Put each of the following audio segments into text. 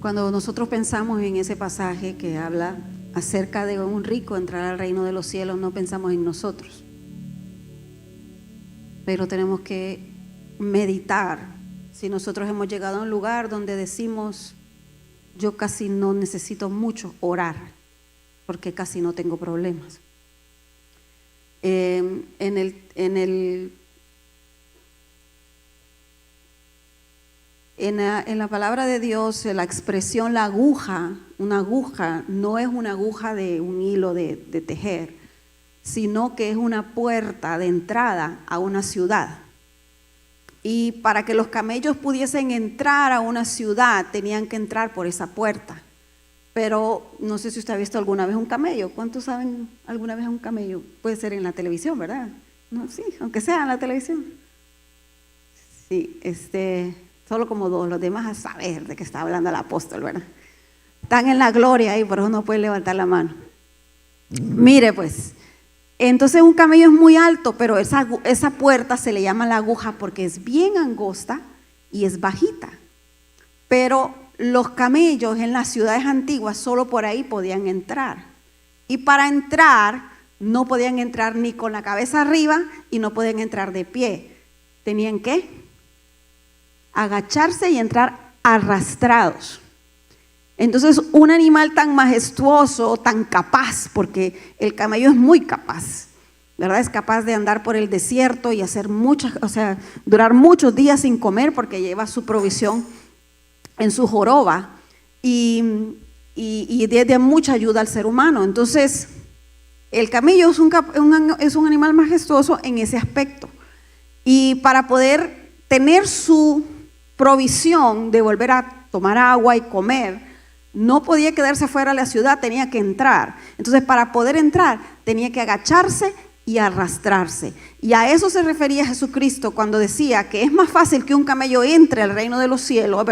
Cuando nosotros pensamos en ese pasaje que habla acerca de un rico entrar al reino de los cielos, no pensamos en nosotros. Pero tenemos que meditar. Si nosotros hemos llegado a un lugar donde decimos, yo casi no necesito mucho orar, porque casi no tengo problemas. En la palabra de Dios, la expresión la aguja, una aguja, no es una aguja de un hilo de tejer, sino que es una puerta de entrada a una ciudad. Y para que los camellos pudiesen entrar a una ciudad, tenían que entrar por esa puerta. Pero no sé si usted ha visto alguna vez un camello. ¿Cuántos saben alguna vez un camello? Puede ser en la televisión, ¿verdad? No, sí, aunque sea en la televisión. Sí, solo como dos, los demás a saber de qué está hablando el apóstol, ¿verdad? Están en la gloria ahí, por eso no pueden levantar la mano. Mire pues, entonces un camello es muy alto, pero esa puerta se le llama la aguja porque es bien angosta y es bajita. Pero los camellos en las ciudades antiguas solo por ahí podían entrar. Y para entrar, no podían entrar ni con la cabeza arriba y no podían entrar de pie. Tenían que agacharse y entrar arrastrados. Entonces un animal tan majestuoso, tan capaz, porque el camello es muy capaz, ¿verdad? Es capaz de andar por el desierto y hacer durar muchos días sin comer porque lleva su provisión en su joroba y de mucha ayuda al ser humano. Entonces el camello es un animal majestuoso en ese aspecto, y para poder tener su provisión de volver a tomar agua y comer, no podía quedarse fuera de la ciudad, tenía que entrar. Entonces para poder entrar tenía que agacharse y arrastrarse. Y a eso se refería Jesucristo cuando decía que es más fácil que un camello entre al reino de los cielos,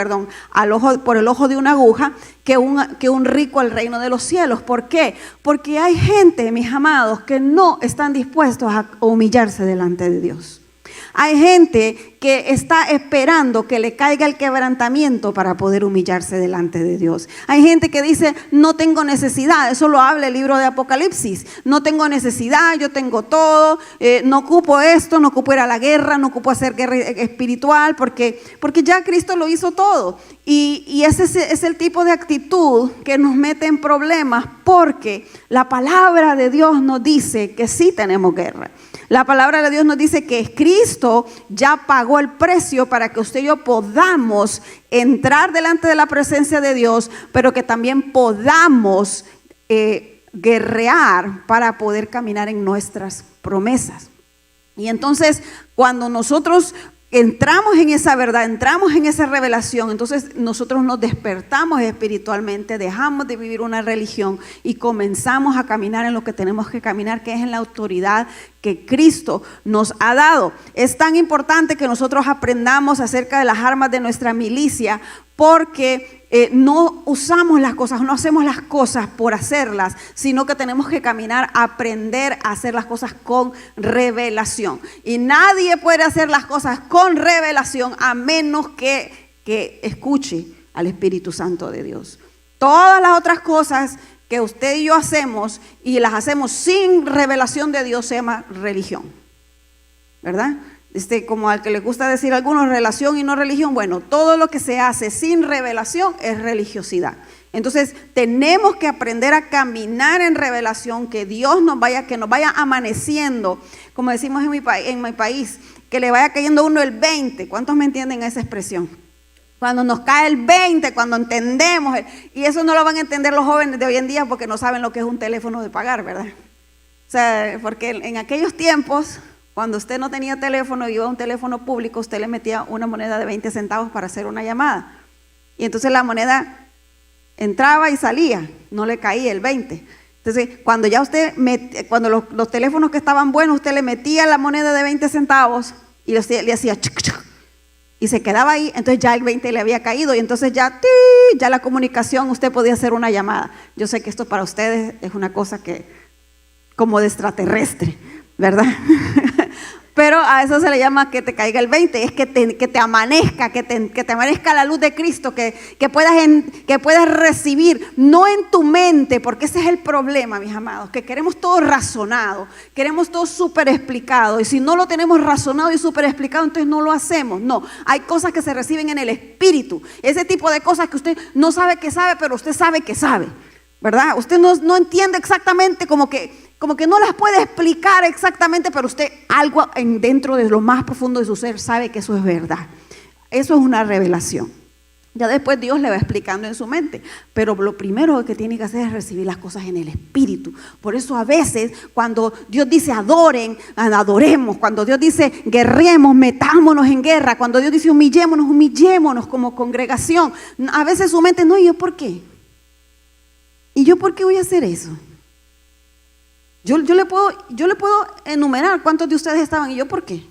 por el ojo de una aguja, que un rico al reino de los cielos. ¿Por qué? Porque hay gente, mis amados, que no están dispuestos a humillarse delante de Dios. Hay gente que está esperando que le caiga el quebrantamiento para poder humillarse delante de Dios. Hay gente que dice, no tengo necesidad. Eso lo habla el libro de Apocalipsis. No tengo necesidad, yo tengo todo, no ocupo esto, no ocupo ir a la guerra, no ocupo hacer guerra espiritual, porque ya Cristo lo hizo todo. Y ese es el tipo de actitud que nos mete en problemas, porque la palabra de Dios nos dice que sí tenemos guerra. La palabra de Dios nos dice que Cristo ya pagó el precio para que usted y yo podamos entrar delante de la presencia de Dios, pero que también podamos guerrear para poder caminar en nuestras promesas. Y entonces, cuando nosotros entramos en esa verdad, entramos en esa revelación, entonces nosotros nos despertamos espiritualmente, dejamos de vivir una religión y comenzamos a caminar en lo que tenemos que caminar, que es en la autoridad que Cristo nos ha dado. Es tan importante que nosotros aprendamos acerca de las armas de nuestra milicia, porque no usamos las cosas, no hacemos las cosas por hacerlas, sino que tenemos que caminar, aprender a hacer las cosas con revelación. Y nadie puede hacer las cosas con revelación a menos que escuche al Espíritu Santo de Dios. Todas las otras cosas que usted y yo hacemos y las hacemos sin revelación de Dios se llama religión, ¿verdad? Como al que le gusta decir a algunos, relación y no religión. Bueno, todo lo que se hace sin revelación es religiosidad. Entonces tenemos que aprender a caminar en revelación, que Dios nos vaya amaneciendo, como decimos en mi país, que le vaya cayendo uno el 20. ¿Cuántos me entienden esa expresión? Cuando nos cae el 20, cuando entendemos, y eso no lo van a entender los jóvenes de hoy en día porque no saben lo que es un teléfono de pagar, ¿verdad? O sea, porque en aquellos tiempos, cuando usted no tenía teléfono y iba a un teléfono público, usted le metía una moneda de 20 centavos para hacer una llamada. Y entonces la moneda entraba y salía, no le caía el 20. Entonces, cuando ya cuando los teléfonos que estaban buenos, usted le metía la moneda de 20 centavos y le hacía chuc, chuc, y se quedaba ahí, entonces ya el 20 le había caído y entonces ya la comunicación, usted podía hacer una llamada. Yo sé que esto para ustedes es una cosa que como de extraterrestre, ¿verdad? Pero a eso se le llama que te caiga el 20, es que te amanezca, que te amanezca la luz de Cristo, que puedas recibir, no en tu mente, porque ese es el problema, mis amados, que queremos todo razonado, queremos todo súper explicado, y si no lo tenemos razonado y súper explicado, entonces no lo hacemos. No, hay cosas que se reciben en el Espíritu, ese tipo de cosas que usted no sabe que sabe, pero usted sabe que sabe, ¿verdad? Usted no entiende exactamente, como que no las puede explicar exactamente, pero usted algo dentro de lo más profundo de su ser sabe que eso es verdad. Eso es una revelación. Ya después Dios le va explicando en su mente, pero lo primero que tiene que hacer es recibir las cosas en el Espíritu. Por eso a veces cuando Dios dice adoremos, cuando Dios dice guerremos, metámonos en guerra, cuando Dios dice humillémonos como congregación, a veces su mente, no, ¿y yo por qué? ¿Y yo por qué voy a hacer eso? Yo le puedo enumerar cuántos de ustedes estaban y yo por qué.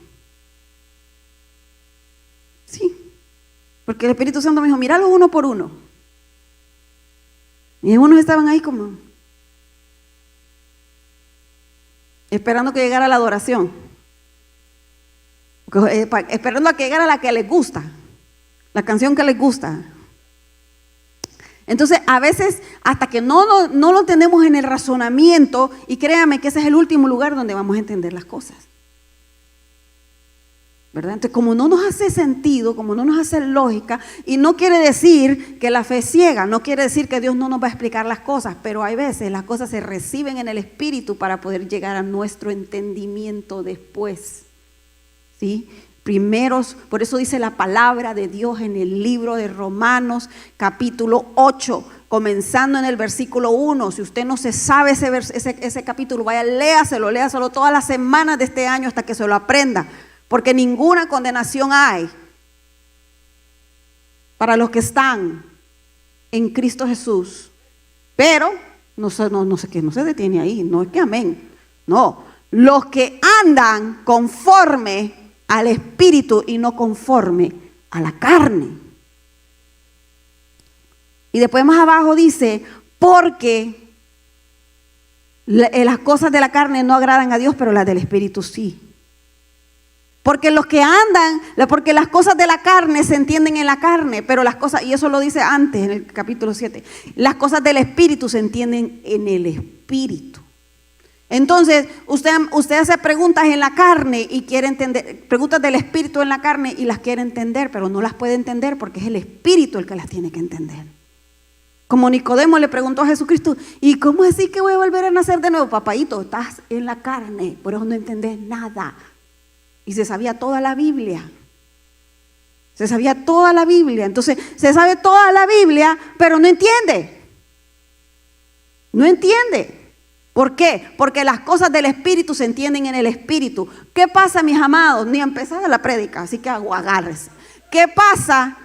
Sí, porque el Espíritu Santo me dijo, míralos uno por uno. Y unos estaban ahí como esperando que llegara la adoración, esperando a que llegara la que les gusta, la canción que les gusta. Entonces, a veces, hasta que no lo tenemos en el razonamiento, y créame que ese es el último lugar donde vamos a entender las cosas, ¿verdad? Entonces, como no nos hace sentido, como no nos hace lógica, y no quiere decir que la fe es ciega, no quiere decir que Dios no nos va a explicar las cosas, pero hay veces las cosas se reciben en el Espíritu para poder llegar a nuestro entendimiento después, ¿sí? Primeros, por eso dice la palabra de Dios en el libro de Romanos capítulo 8, comenzando en el versículo 1. Si usted no se sabe ese capítulo, vaya, léaselo todas las semanas de este año hasta que se lo aprenda, porque ninguna condenación hay para los que están en Cristo Jesús. Pero no se detiene ahí, no es que amén, no, los que andan conforme al Espíritu y no conforme a la carne. Y después más abajo dice, porque las cosas de la carne no agradan a Dios, pero las del Espíritu sí. Porque porque las cosas de la carne se entienden en la carne, pero las cosas, y eso lo dice antes en el capítulo 7, las cosas del Espíritu se entienden en el Espíritu. Entonces, usted hace preguntas en la carne y quiere entender, preguntas del Espíritu en la carne y las quiere entender, pero no las puede entender porque es el Espíritu el que las tiene que entender. Como Nicodemo le preguntó a Jesucristo, ¿y cómo así que voy a volver a nacer de nuevo? Papayito, estás en la carne, por eso no entendés nada. Y se sabía toda la Biblia. Se sabía toda la Biblia. Entonces, se sabe toda la Biblia, pero no entiende. No entiende. ¿Por qué? Porque las cosas del Espíritu se entienden en el Espíritu. ¿Qué pasa, mis amados? Ni empezada la prédica, así que agárrese. ¿Qué pasa,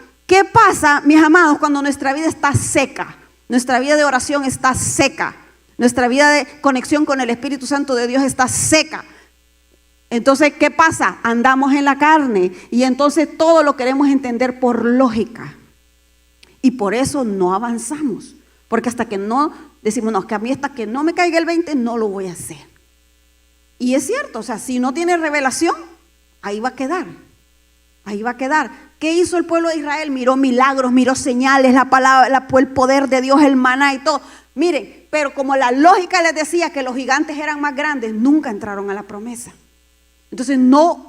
mis amados, cuando nuestra vida está seca? Nuestra vida de oración está seca. Nuestra vida de conexión con el Espíritu Santo de Dios está seca. Entonces, ¿qué pasa? Andamos en la carne y entonces todo lo queremos entender por lógica. Y por eso no avanzamos. Porque hasta que no decimos, no, que a mí hasta que no me caiga el 20 no lo voy a hacer. Y es cierto, o sea, si no tiene revelación, ahí va a quedar. Ahí va a quedar. ¿Qué hizo el pueblo de Israel? Miró milagros, miró señales, la palabra, el poder de Dios, el maná y todo. Miren, pero como la lógica les decía que los gigantes eran más grandes, nunca entraron a la promesa. Entonces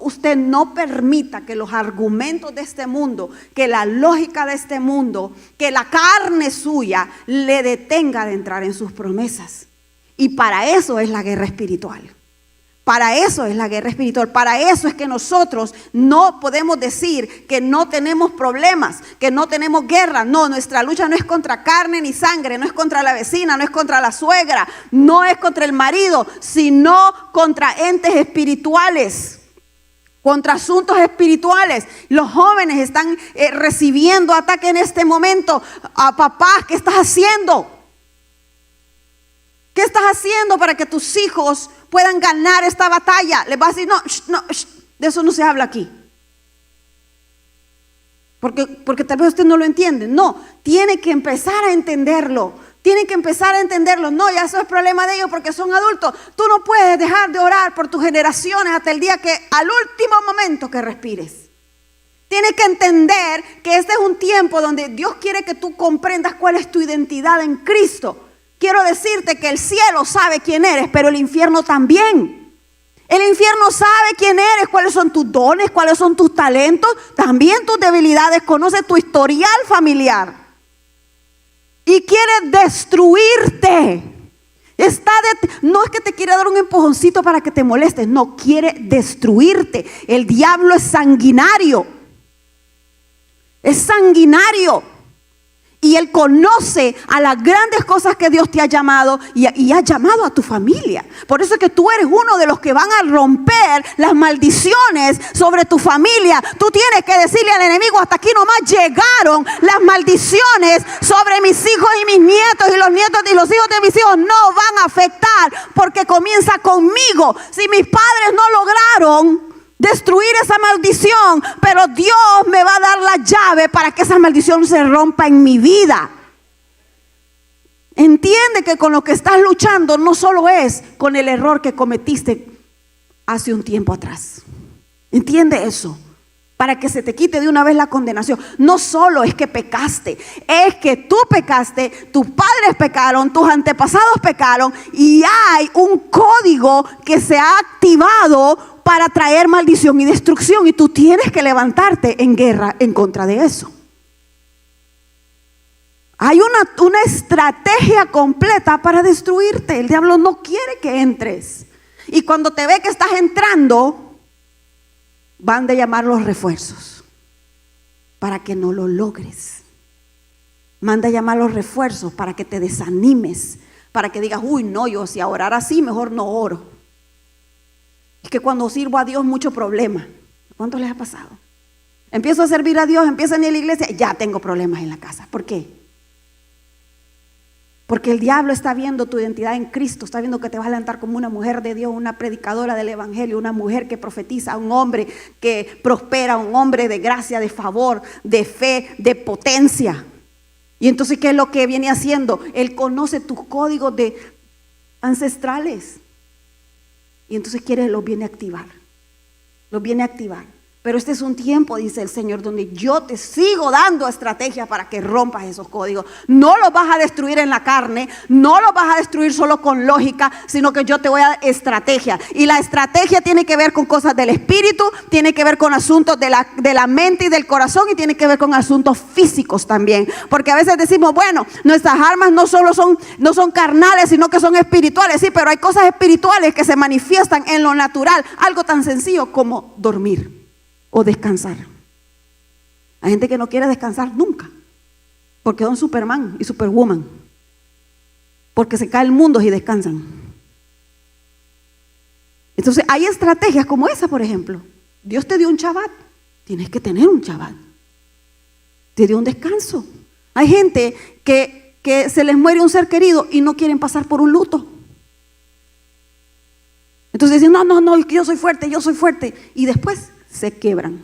usted no permita que los argumentos de este mundo, que la lógica de este mundo, que la carne suya le detenga de entrar en sus promesas. Y para eso es la guerra espiritual. Para eso es la guerra espiritual. Para eso es que nosotros no podemos decir que no tenemos problemas, que no tenemos guerra. No, nuestra lucha no es contra carne ni sangre, no es contra la vecina, no es contra la suegra, no es contra el marido, sino contra entes espirituales, contra asuntos espirituales. Los jóvenes están recibiendo ataque en este momento. A papá, ¿qué estás haciendo? ¿Qué estás haciendo para que tus hijos puedan ganar esta batalla? Les vas a decir, no, de eso no se habla aquí. Porque tal vez usted no lo entiende. No, tiene que empezar a entenderlo. Tienen que empezar a entenderlo. No, ya eso es problema de ellos porque son adultos. Tú no puedes dejar de orar por tus generaciones hasta el día que, al último momento que respires. Tienes que entender que este es un tiempo donde Dios quiere que tú comprendas cuál es tu identidad en Cristo. Quiero decirte que el cielo sabe quién eres, pero el infierno también. El infierno sabe quién eres, cuáles son tus dones, cuáles son tus talentos, también tus debilidades, conoce tu historial familiar. Y quiere destruirte. No es que te quiere dar un empujoncito para que te molestes, no, quiere destruirte. El diablo es sanguinario. Es sanguinario. Y él conoce a las grandes cosas que Dios te ha llamado y ha llamado a tu familia. Por eso es que tú eres uno de los que van a romper las maldiciones sobre tu familia. Tú tienes que decirle al enemigo, hasta aquí nomás llegaron las maldiciones sobre mis hijos y mis nietos, y los nietos y los hijos de mis hijos no van a afectar porque comienza conmigo. Si mis padres no lograron destruir esa maldición, pero Dios me va a dar la llave para que esa maldición se rompa en mi vida. Entiende que con lo que estás luchando no solo es con el error que cometiste hace un tiempo atrás. Entiende eso, para que se te quite de una vez la condenación. No solo es que pecaste, es que tú pecaste, tus padres pecaron, tus antepasados pecaron, y hay un código que se ha activado para traer maldición y destrucción, y tú tienes que levantarte en guerra en contra de eso. Hay una estrategia completa para destruirte. El diablo no quiere que entres, y cuando te ve que estás entrando, van de llamar los refuerzos para que no lo logres. Manda a llamar los refuerzos para que te desanimes, para que digas, uy, no, yo si a orar así, mejor no oro. Es que cuando sirvo a Dios, mucho problema. ¿Cuánto les ha pasado? Empiezo a servir a Dios, empiezo a ir a la iglesia, ya tengo problemas en la casa. ¿Por qué? Porque el diablo está viendo tu identidad en Cristo, está viendo que te vas a levantar como una mujer de Dios, una predicadora del evangelio, una mujer que profetiza, un hombre que prospera, un hombre de gracia, de favor, de fe, de potencia. Y entonces, ¿qué es lo que viene haciendo? Él conoce tus códigos ancestrales. Y entonces los viene a activar. Los viene a activar. Pero este es un tiempo, dice el Señor, donde yo te sigo dando estrategias para que rompas esos códigos. No los vas a destruir en la carne, no los vas a destruir solo con lógica, sino que yo te voy a dar estrategia. Y la estrategia tiene que ver con cosas del espíritu, tiene que ver con asuntos de la mente y del corazón, y tiene que ver con asuntos físicos también. Porque a veces decimos, bueno, nuestras armas no son carnales, sino que son espirituales. Sí, pero hay cosas espirituales que se manifiestan en lo natural. Algo tan sencillo como dormir o descansar. Hay gente que no quiere descansar nunca, porque son Superman y Superwoman, porque se cae el mundo y descansan. Entonces hay estrategias como esa, por ejemplo. Dios te dio un Shabbat, tienes que tener un Shabbat. Te dio un descanso. Hay gente que se les muere un ser querido y no quieren pasar por un luto. Entonces dicen, no, yo soy fuerte, y después se quebran,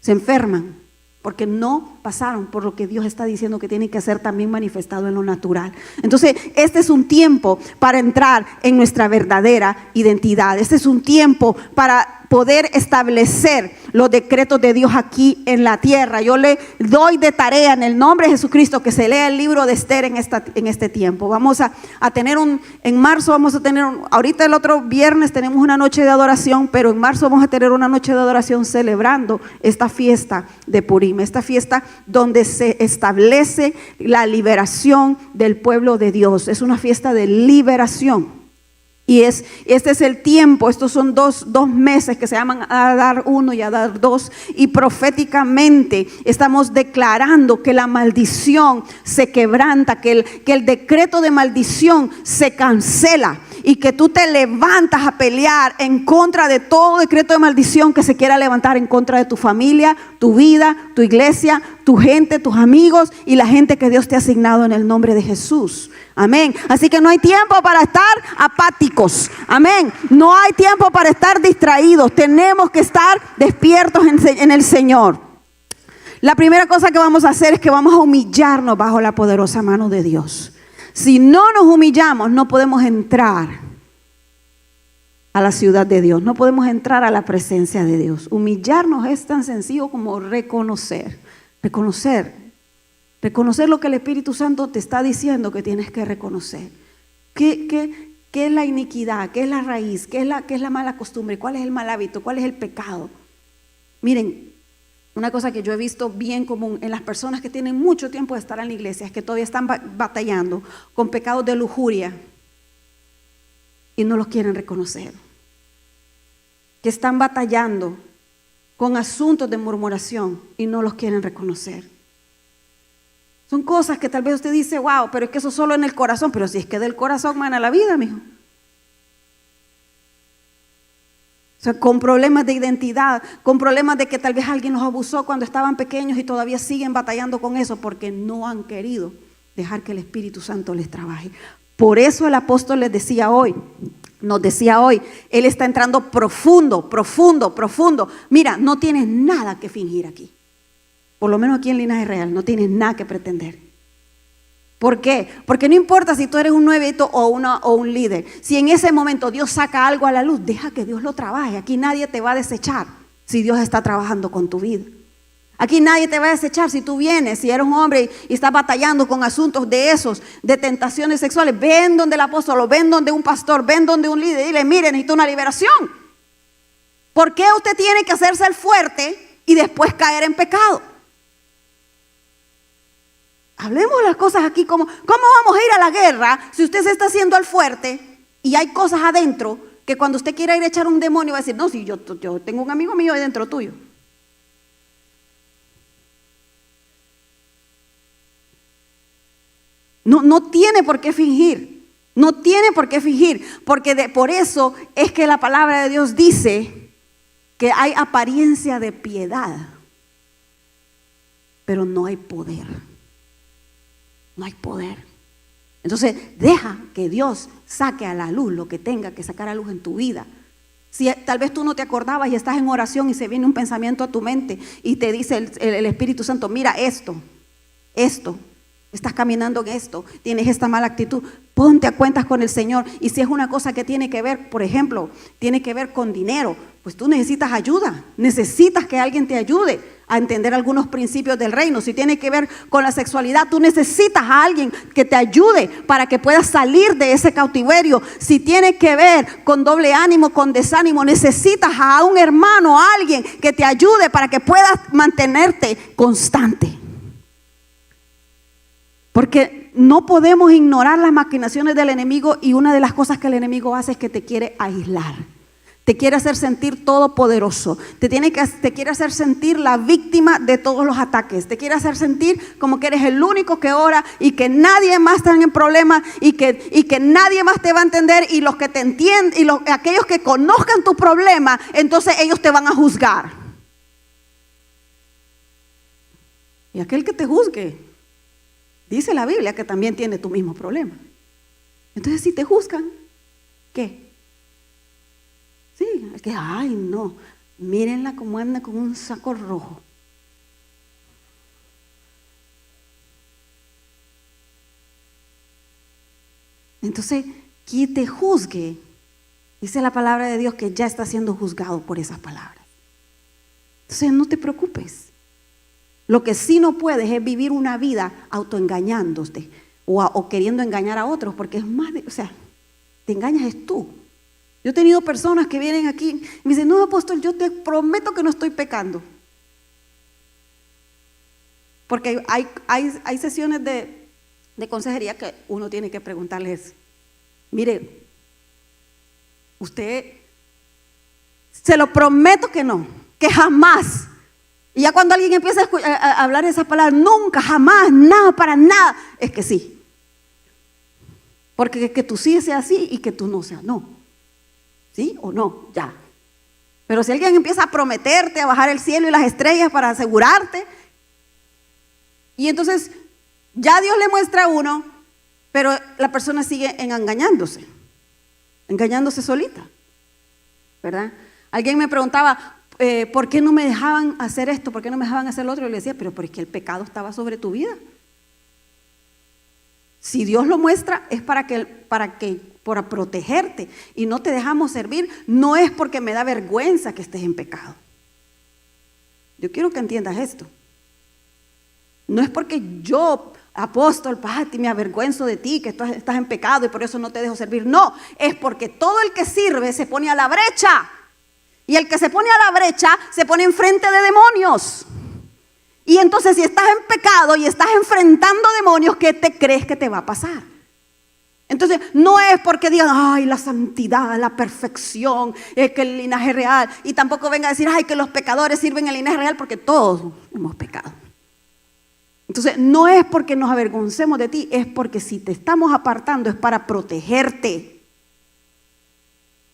se enferman, porque no pasaron por lo que Dios está diciendo que tiene que ser también manifestado en lo natural. Entonces, este es un tiempo para entrar en nuestra verdadera identidad. Este es un tiempo para poder establecer los decretos de Dios aquí en la tierra. Yo le doy de tarea en el nombre de Jesucristo que se lea el libro de Esther en este tiempo. Vamos a tener en marzo vamos a tener, ahorita el otro viernes tenemos una noche de adoración, pero en marzo vamos a tener una noche de adoración celebrando esta fiesta de Purim, esta fiesta donde se establece la liberación del pueblo de Dios. Es una fiesta de liberación. Y este es el tiempo, estos son dos meses que se llaman Adar 1 y Adar 2, y proféticamente estamos declarando que la maldición se quebranta, que el decreto de maldición se cancela, y que tú te levantas a pelear en contra de todo decreto de maldición que se quiera levantar en contra de tu familia, tu vida, tu iglesia, tu gente, tus amigos y la gente que Dios te ha asignado en el nombre de Jesús. Amén. Así que no hay tiempo para estar apáticos. Amén. No hay tiempo para estar distraídos. Tenemos que estar despiertos en el Señor. La primera cosa que vamos a hacer es que vamos a humillarnos bajo la poderosa mano de Dios. Si no nos humillamos, no podemos entrar a la ciudad de Dios, no podemos entrar a la presencia de Dios. Humillarnos es tan sencillo como reconocer lo que el Espíritu Santo te está diciendo que tienes que reconocer. ¿Qué es la iniquidad? ¿Qué es la raíz? ¿Qué es la mala costumbre? ¿Cuál es el mal hábito? ¿Cuál es el pecado? Miren, una cosa que yo he visto bien común en las personas que tienen mucho tiempo de estar en la iglesia es que todavía están batallando con pecados de lujuria y no los quieren reconocer. Que están batallando con asuntos de murmuración y no los quieren reconocer. Son cosas que tal vez usted dice, wow, pero es que eso solo en el corazón. Pero si es que del corazón mana la vida, mijo. O sea, con problemas de identidad, con problemas de que tal vez alguien los abusó cuando estaban pequeños y todavía siguen batallando con eso porque no han querido dejar que el Espíritu Santo les trabaje. Por eso el apóstol nos decía hoy, él está entrando profundo. Mira, no tienes nada que fingir aquí. Por lo menos aquí en Linaje Real, no tienes nada que pretender. ¿Por qué? Porque no importa si tú eres un nuevito o un líder. Si en ese momento Dios saca algo a la luz, deja que Dios lo trabaje. Aquí nadie te va a desechar si Dios está trabajando con tu vida. Aquí nadie te va a desechar si tú vienes, si eres un hombre y estás batallando con asuntos de esos, de tentaciones sexuales. Ven donde el apóstol, o ven donde un pastor, ven donde un líder y dile, mire, necesito una liberación. ¿Por qué usted tiene que hacerse el fuerte y después caer en pecado? Hablemos las cosas aquí como, ¿cómo vamos a ir a la guerra si usted se está haciendo el fuerte y hay cosas adentro que cuando usted quiera ir a echar un demonio va a decir, no, si yo tengo un amigo mío ahí dentro tuyo? No tiene por qué fingir, porque por eso es que la palabra de Dios dice que hay apariencia de piedad, pero no hay poder. No hay poder. Entonces, deja que Dios saque a la luz lo que tenga que sacar a luz en tu vida. Si tal vez tú no te acordabas y estás en oración y se viene un pensamiento a tu mente y te dice el Espíritu Santo, mira esto, estás caminando en esto, tienes esta mala actitud, ponte a cuentas con el Señor. Y si es una cosa que tiene que ver, por ejemplo, tiene que ver con dinero, pues tú necesitas ayuda, necesitas que alguien te ayude a entender algunos principios del reino. Si tiene que ver con la sexualidad, tú necesitas a alguien que te ayude para que puedas salir de ese cautiverio. Si tiene que ver con doble ánimo, con desánimo, necesitas a un hermano, a alguien que te ayude para que puedas mantenerte constante. Porque no podemos ignorar las maquinaciones del enemigo, y una de las cosas que el enemigo hace es que te quiere aislar. Te quiere hacer sentir todopoderoso. Te quiere hacer sentir la víctima de todos los ataques. Te quiere hacer sentir como que eres el único que ora y que nadie más está en problemas y que nadie más te va a entender, y los que te entienden y aquellos que conozcan tu problema, entonces ellos te van a juzgar. Y aquel que te juzgue, dice la Biblia que también tiene tu mismo problema. Entonces, si te juzgan, ¿qué? Sí, es que, ay no, mírenla como anda con un saco rojo. Entonces, quien te juzgue, dice la palabra de Dios que ya está siendo juzgado por esas palabras. Entonces, no te preocupes. Lo que sí no puedes es vivir una vida autoengañándote o queriendo engañar a otros, porque es más o sea, te engañas es tú. Yo he tenido personas que vienen aquí y me dicen, no, apóstol, yo te prometo que no estoy pecando. Porque hay sesiones de consejería que uno tiene que preguntarles, mire, usted, se lo prometo que no, que jamás. Y ya cuando alguien empieza a hablar esas palabras, nunca, jamás, nada, para nada, es que sí. Porque que tú sí sea sí y que tú no sea no. ¿Sí o no? Ya. Pero si alguien empieza a prometerte, a bajar el cielo y las estrellas para asegurarte, y entonces ya Dios le muestra a uno, pero la persona sigue engañándose solita, ¿verdad? Alguien me preguntaba, ¿por qué no me dejaban hacer esto? ¿Por qué no me dejaban hacer lo otro? Y le decía, pero es que el pecado estaba sobre tu vida. Si Dios lo muestra es para protegerte, y no te dejamos servir, no es porque me da vergüenza que estés en pecado. Yo quiero que entiendas esto. No es porque yo, apóstol, Pati, me avergüenzo de ti, que tú estás en pecado y por eso no te dejo servir. No, es porque todo el que sirve se pone a la brecha. Y el que se pone a la brecha se pone enfrente de demonios. Y entonces si estás en pecado y estás enfrentando demonios, ¿qué te crees que te va a pasar? Entonces no es porque digan, ay, la santidad, la perfección, que el linaje real. Y tampoco venga a decir, ay, que los pecadores sirven el linaje real, porque todos hemos pecado. Entonces no es porque nos avergoncemos de ti, es porque si te estamos apartando es para protegerte.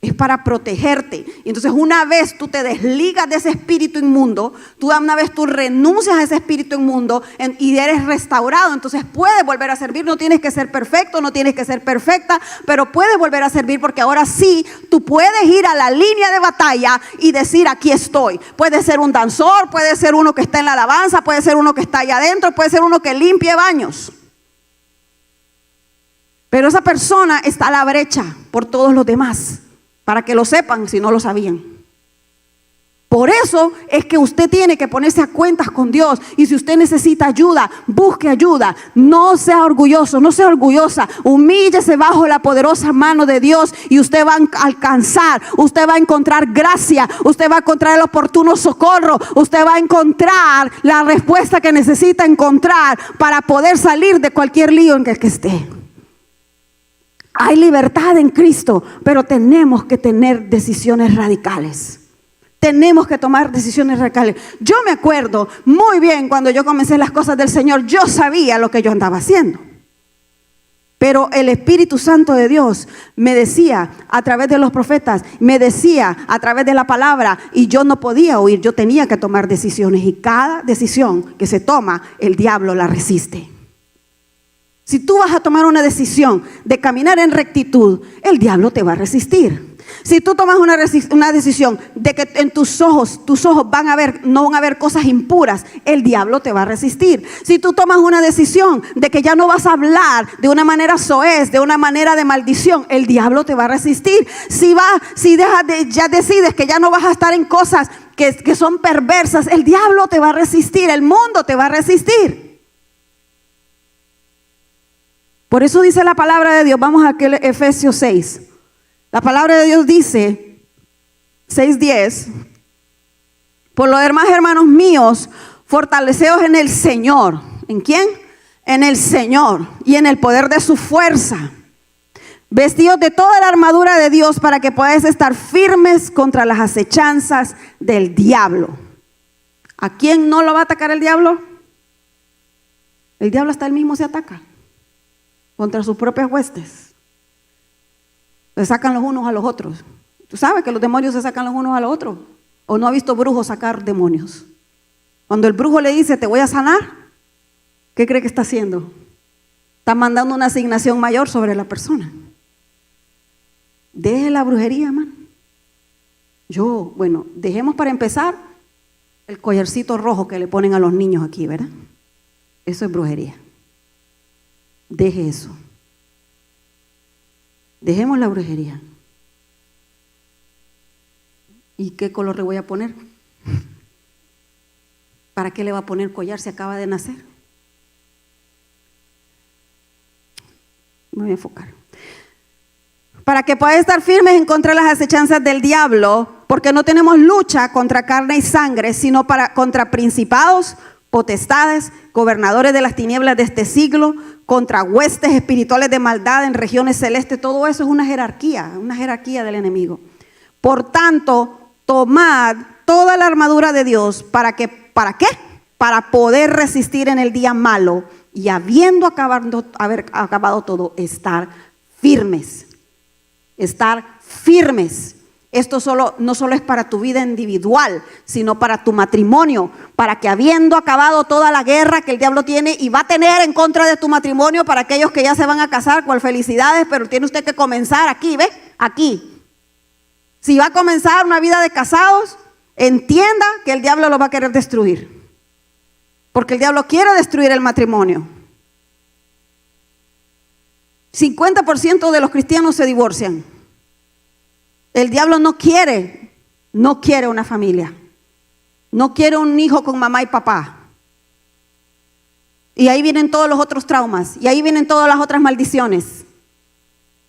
Es para protegerte. Y entonces una vez tú te desligas de ese espíritu inmundo, una vez tú renuncias a ese espíritu inmundo y eres restaurado, entonces puedes volver a servir. No tienes que ser perfecto, no tienes que ser perfecta, pero puedes volver a servir, porque ahora sí tú puedes ir a la línea de batalla y decir, aquí estoy. Puede ser un danzor, puede ser uno que está en la alabanza, puede ser uno que está allá adentro, puede ser uno que limpie baños. Pero esa persona está a la brecha por todos los demás. Para que lo sepan si no lo sabían. Por eso es que usted tiene que ponerse a cuentas con Dios. Y si usted necesita ayuda, busque ayuda. No sea orgulloso, no sea orgullosa. Humíllese bajo la poderosa mano de Dios y usted va a alcanzar. Usted va a encontrar gracia. Usted va a encontrar el oportuno socorro. Usted va a encontrar la respuesta que necesita encontrar para poder salir de cualquier lío en el que esté. Hay libertad en Cristo, pero tenemos que tener decisiones radicales. Tenemos que tomar decisiones radicales. Yo me acuerdo muy bien cuando yo comencé las cosas del Señor, yo sabía lo que yo andaba haciendo. Pero el Espíritu Santo de Dios me decía a través de los profetas, me decía a través de la palabra, y yo no podía oír, yo tenía que tomar decisiones, y cada decisión que se toma, el diablo la resiste. Si tú vas a tomar una decisión de caminar en rectitud, el diablo te va a resistir. Si tú tomas una decisión de que en tus ojos no van a haber cosas impuras, el diablo te va a resistir. Si tú tomas una decisión de que ya no vas a hablar de una manera soez, de una manera de maldición, el diablo te va a resistir. Ya decides que ya no vas a estar en cosas que son perversas, el diablo te va a resistir, el mundo te va a resistir. Por eso dice la palabra de Dios, vamos a Efesios 6. La palabra de Dios dice, 6:10, por lo demás, hermanos míos, fortaleceos en el Señor. ¿En quién? En el Señor y en el poder de su fuerza. Vestidos de toda la armadura de Dios para que podáis estar firmes contra las acechanzas del diablo. ¿A quién no lo va a atacar el diablo? El diablo hasta él mismo se ataca. Contra sus propias huestes. Se sacan los unos a los otros. ¿Tú sabes que los demonios se sacan los unos a los otros? ¿O no ha visto brujos sacar demonios? Cuando el brujo le dice, te voy a sanar, ¿qué cree que está haciendo? Está mandando una asignación mayor sobre la persona. Deje la brujería, man. Dejemos para empezar el collarcito rojo que le ponen a los niños aquí, ¿verdad? Eso es brujería. Deje eso. Dejemos la brujería. ¿Y qué color le voy a poner? ¿Para qué le va a poner collar si acaba de nacer? Me voy a enfocar. Para que podáis estar firmes en contra de las acechanzas del diablo, porque no tenemos lucha contra carne y sangre, sino contra principados, potestades, gobernadores de las tinieblas de este siglo, contra huestes espirituales de maldad en regiones celestes. Todo eso es una jerarquía del enemigo. Por tanto, tomad toda la armadura de Dios. ¿Para qué? Para poder resistir en el día malo y haber acabado todo, estar firmes. Estar firmes. Esto no solo es para tu vida individual, sino para tu matrimonio, para que habiendo acabado toda la guerra que el diablo tiene y va a tener en contra de tu matrimonio, para aquellos que ya se van a casar, cual felicidades, pero tiene usted que comenzar aquí, ¿ve? Aquí. Si va a comenzar una vida de casados, entienda que el diablo lo va a querer destruir. Porque el diablo quiere destruir el matrimonio. 50% de los cristianos se divorcian. El diablo no quiere una familia. No quiere un hijo con mamá y papá. Y ahí vienen todos los otros traumas. Y ahí vienen todas las otras maldiciones.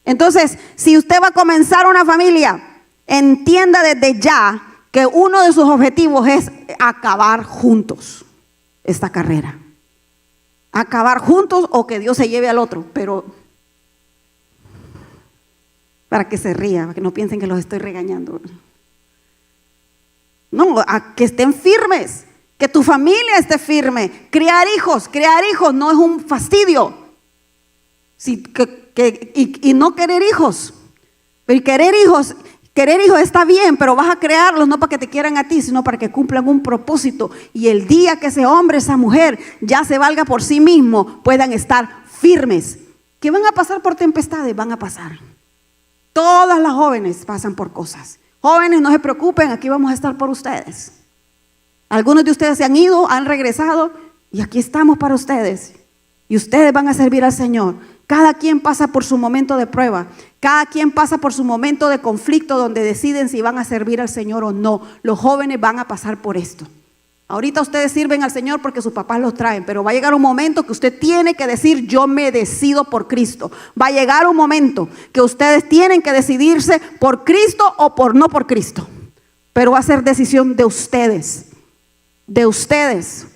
Entonces, si usted va a comenzar una familia, entienda desde ya que uno de sus objetivos es acabar juntos esta carrera. Acabar juntos o que Dios se lleve al otro. Pero para que se ría, para que no piensen que los estoy regañando. No, a que estén firmes. Que tu familia esté firme. Criar hijos no es un fastidio. Y no querer hijos. Pero querer hijos está bien, pero vas a crearlos no para que te quieran a ti, sino para que cumplan un propósito. Y el día que ese hombre, esa mujer ya se valga por sí mismo, puedan estar firmes. ¿Que van a pasar por tempestades? Van a pasar. Todas las jóvenes pasan por cosas. Jóvenes, no se preocupen, aquí vamos a estar por ustedes. Algunos de ustedes se han ido, han regresado y aquí estamos para ustedes. Y ustedes van a servir al Señor. Cada quien pasa por su momento de prueba. Cada quien pasa por su momento de conflicto donde deciden si van a servir al Señor o no. Los jóvenes van a pasar por esto. Ahorita ustedes sirven al Señor porque sus papás los traen, pero va a llegar un momento que usted tiene que decir: yo me decido por Cristo. Va a llegar un momento que ustedes tienen que decidirse por Cristo o por no por Cristo. Pero va a ser decisión de ustedes. De ustedes.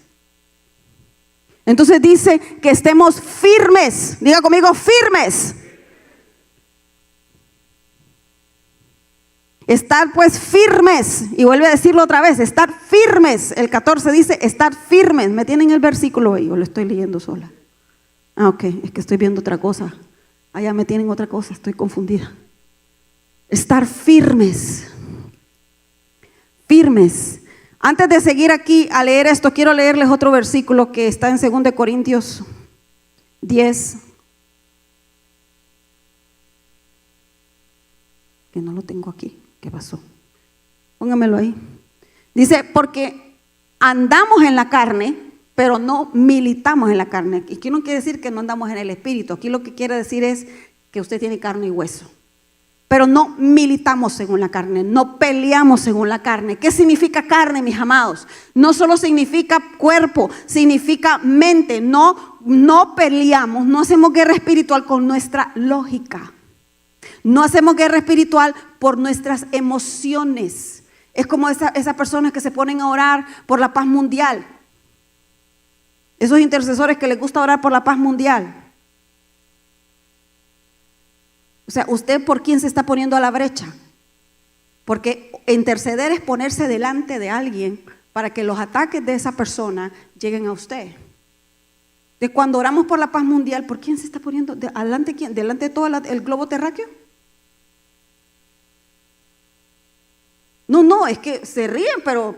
Entonces dice que estemos firmes. Diga conmigo, firmes. Estar pues firmes. Y vuelve a decirlo otra vez, estar firmes. El 14 dice estar firmes. ¿Me tienen el versículo ahí o lo estoy leyendo sola? Ok, es que estoy viendo otra cosa. Allá me tienen otra cosa, estoy confundida. Estar firmes. Firmes. Antes de seguir aquí a leer esto, quiero leerles otro versículo que está en 2 Corintios 10. Que no lo tengo aquí. ¿Qué pasó? Póngamelo ahí. Dice, porque andamos en la carne, pero no militamos en la carne. Y aquí no quiere decir que no andamos en el espíritu. Aquí lo que quiere decir es que usted tiene carne y hueso. Pero no militamos según la carne, no peleamos según la carne. ¿Qué significa carne, mis amados? No solo significa cuerpo, significa mente. No peleamos, no hacemos guerra espiritual con nuestra lógica. No hacemos guerra espiritual por nuestras emociones. Es como esas personas que se ponen a orar por la paz mundial. Esos intercesores que les gusta orar por la paz mundial. O sea, ¿usted por quién se está poniendo a la brecha? Porque interceder es ponerse delante de alguien para que los ataques de esa persona lleguen a usted. De cuando oramos por la paz mundial, ¿por quién se está poniendo? ¿Delante quién? ¿Delante de todo el globo terráqueo? No, es que se ríen, pero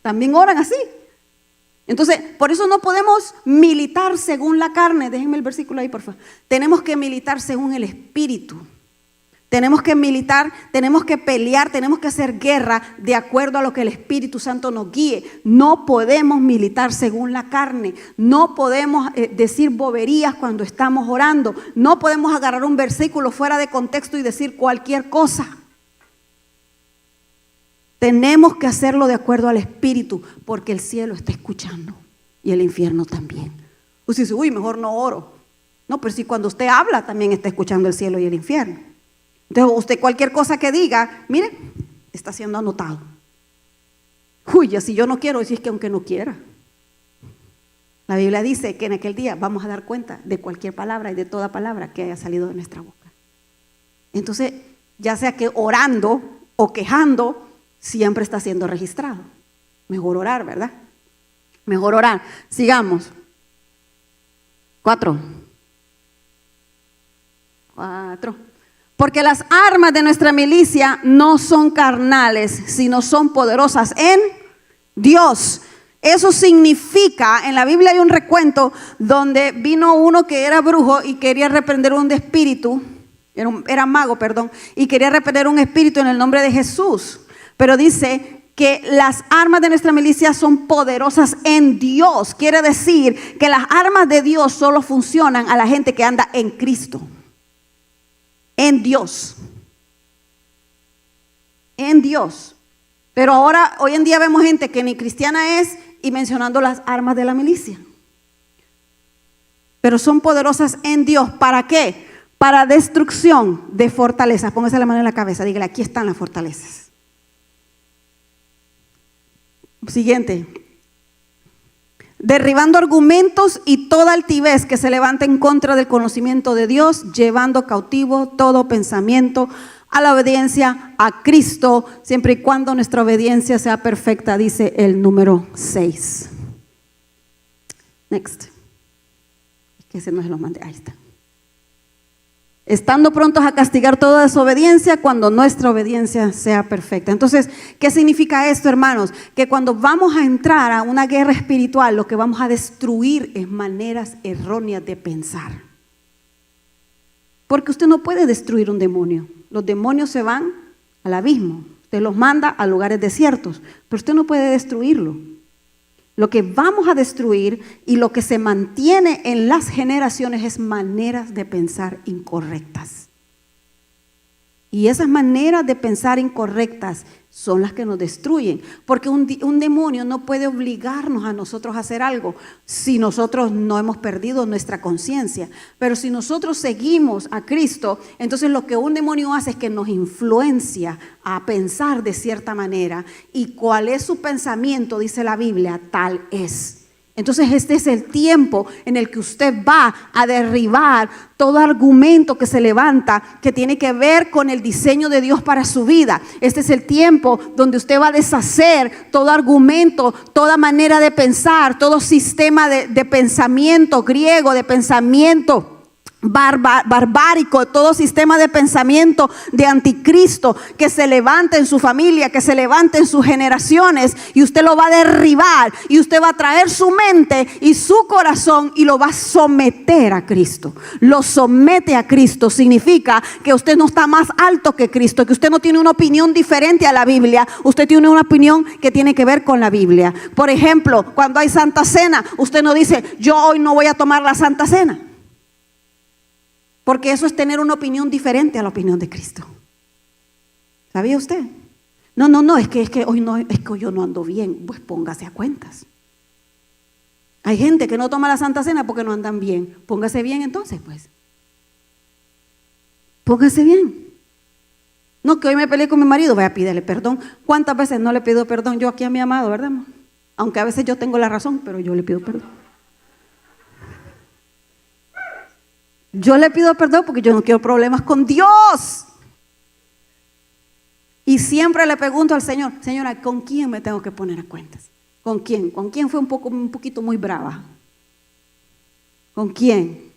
también oran así. Entonces, por eso no podemos militar según la carne. Déjenme el versículo ahí, por favor. Tenemos que militar según el Espíritu. Tenemos que militar, tenemos que pelear, tenemos que hacer guerra de acuerdo a lo que el Espíritu Santo nos guíe. No podemos militar según la carne. No podemos decir boberías cuando estamos orando. No podemos agarrar un versículo fuera de contexto y decir cualquier cosa. Tenemos que hacerlo de acuerdo al Espíritu, porque el cielo está escuchando y el infierno también. Usted dice, mejor no oro. No, pero si cuando usted habla también está escuchando el cielo y el infierno. Entonces usted cualquier cosa que diga, mire, está siendo anotado. Ya si yo no quiero, decir que aunque no quiera. La Biblia dice que en aquel día vamos a dar cuenta de cualquier palabra y de toda palabra que haya salido de nuestra boca. Entonces, ya sea que orando o quejando, siempre está siendo registrado. Mejor orar, ¿verdad? Mejor orar. Sigamos. 4. Porque las armas de nuestra milicia no son carnales, sino son poderosas en Dios. Eso significa, en la Biblia hay un recuento donde vino uno que era brujo y quería reprender un espíritu, era mago, y quería reprender un espíritu en el nombre de Jesús. Pero dice que las armas de nuestra milicia son poderosas en Dios. Quiere decir que las armas de Dios solo funcionan a la gente que anda en Cristo, en Dios, en Dios. Pero ahora, hoy en día vemos gente que ni cristiana es y mencionando las armas de la milicia. Pero son poderosas en Dios. ¿Para qué? Para destrucción de fortalezas. Póngase la mano en la cabeza, dígale, aquí están las fortalezas. Siguiente. Derribando argumentos y toda altivez que se levanta en contra del conocimiento de Dios, llevando cautivo todo pensamiento a la obediencia a Cristo, siempre y cuando nuestra obediencia sea perfecta, dice el número 6. Next. Que ese no se los mandé, ahí está. Estando prontos a castigar toda desobediencia cuando nuestra obediencia sea perfecta. Entonces, ¿qué significa esto, hermanos? Que cuando vamos a entrar a una guerra espiritual, lo que vamos a destruir es maneras erróneas de pensar. Porque usted no puede destruir un demonio. Los demonios se van al abismo. Usted los manda a lugares desiertos, pero usted no puede destruirlo. Lo que vamos a destruir y lo que se mantiene en las generaciones es maneras de pensar incorrectas. Y esas maneras de pensar incorrectas son las que nos destruyen. Porque un demonio no puede obligarnos a nosotros a hacer algo si nosotros no hemos perdido nuestra conciencia. Pero si nosotros seguimos a Cristo, entonces lo que un demonio hace es que nos influencia a pensar de cierta manera. Y cuál es su pensamiento, dice la Biblia, tal es. Entonces este es el tiempo en el que usted va a derribar todo argumento que se levanta que tiene que ver con el diseño de Dios para su vida. Este es el tiempo donde usted va a deshacer todo argumento, toda manera de pensar, todo sistema de pensamiento griego, de pensamiento barbárico, todo sistema de pensamiento de anticristo que se levanta en su familia, que se levanta en sus generaciones, y usted lo va a derribar y usted va a traer su mente y su corazón y lo va a someter a Cristo. Lo somete a Cristo significa que usted no está más alto que Cristo, que usted no tiene una opinión diferente a la Biblia, usted tiene una opinión que tiene que ver con la Biblia. Por ejemplo, cuando hay Santa Cena, usted no dice, yo hoy no voy a tomar la Santa Cena. Porque eso es tener una opinión diferente a la opinión de Cristo. ¿Sabía usted? No, es que hoy no, es que hoy yo no ando bien. Pues póngase a cuentas. Hay gente que no toma la Santa Cena porque no andan bien. Póngase bien entonces, pues. Póngase bien. No, que hoy me peleé con mi marido, vaya a pedirle perdón. ¿Cuántas veces no le pido perdón yo aquí a mi amado, verdad? Aunque a veces yo tengo la razón, pero yo le pido perdón. Yo le pido perdón porque yo no quiero problemas con Dios. Y siempre le pregunto al Señor, Señora, ¿con quién me tengo que poner a cuentas? ¿Con quién? ¿Con quién fue un poquito muy brava? ¿Con quién?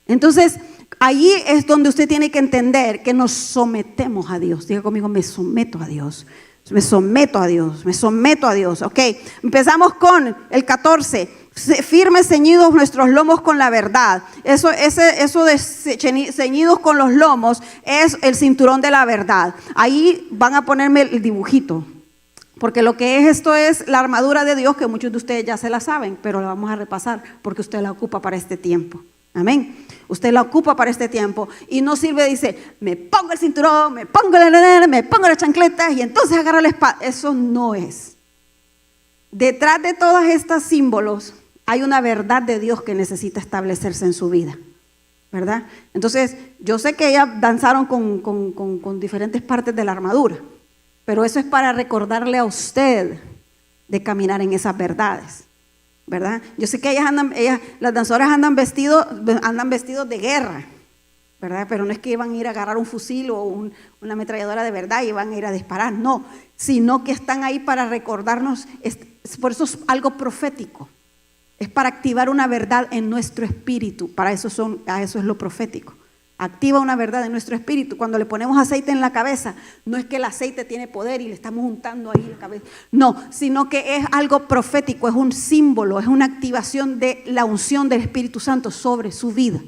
Entonces, allí es donde usted tiene que entender que nos sometemos a Dios. Diga conmigo, me someto a Dios. Me someto a Dios, me someto a Dios. Ok, empezamos con el 14. Firmes ceñidos nuestros lomos con la verdad. Eso de ceñidos con los lomos es el cinturón de la verdad. Ahí van a ponerme el dibujito, porque lo que es esto es la armadura de Dios, que muchos de ustedes ya se la saben, pero la vamos a repasar porque usted la ocupa para este tiempo. Amén. Usted la ocupa para este tiempo y no sirve, dice, me pongo el cinturón, me pongo las chancletas y entonces agarro la espada. Eso no es. Detrás de todos estos símbolos hay una verdad de Dios que necesita establecerse en su vida, ¿verdad? Entonces, yo sé que ellas danzaron con diferentes partes de la armadura, pero eso es para recordarle a usted de caminar en esas verdades, ¿verdad? Yo sé que las danzadoras andan vestidos de guerra, ¿verdad? Pero no es que iban a ir a agarrar un fusil o una ametralladora de verdad y van a ir a disparar, no, sino que están ahí para recordarnos, por eso es algo profético. Es para activar una verdad en nuestro espíritu. A eso es lo profético. Activa una verdad en nuestro espíritu. Cuando le ponemos aceite en la cabeza, no es que el aceite tiene poder y le estamos untando ahí la cabeza. No, sino que es algo profético, es un símbolo, es una activación de la unción del Espíritu Santo sobre su vida.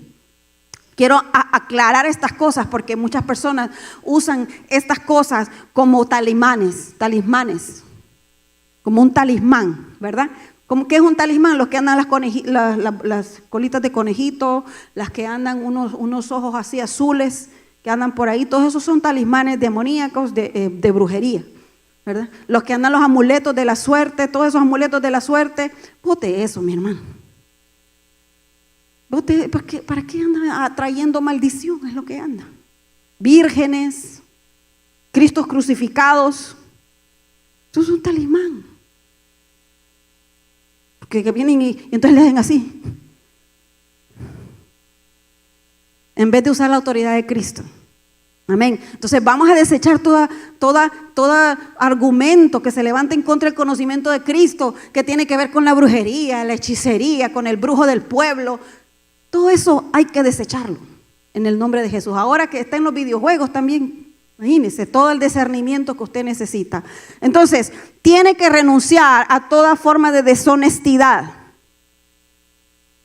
Quiero aclarar estas cosas porque muchas personas usan estas cosas como talismanes, como un talismán, ¿verdad? ¿Qué es un talismán? Los que andan las colitas de conejito, las que andan unos ojos así azules, que andan por ahí, todos esos son talismanes demoníacos de brujería, ¿verdad? Los que andan los amuletos de la suerte, todos esos amuletos de la suerte, bote eso, mi hermano. ¿Para qué anda atrayendo maldición? Es lo que anda. Vírgenes, Cristos crucificados, eso es un talismán. Porque vienen y entonces le hacen así. En vez de usar la autoridad de Cristo. Amén. Entonces vamos a desechar todo argumento que se levante en contra del conocimiento de Cristo, que tiene que ver con la brujería, la hechicería, con el brujo del pueblo. Todo eso hay que desecharlo en el nombre de Jesús. Ahora que está en los videojuegos también, imagínese todo el discernimiento que usted necesita. Entonces, tiene que renunciar a toda forma de deshonestidad.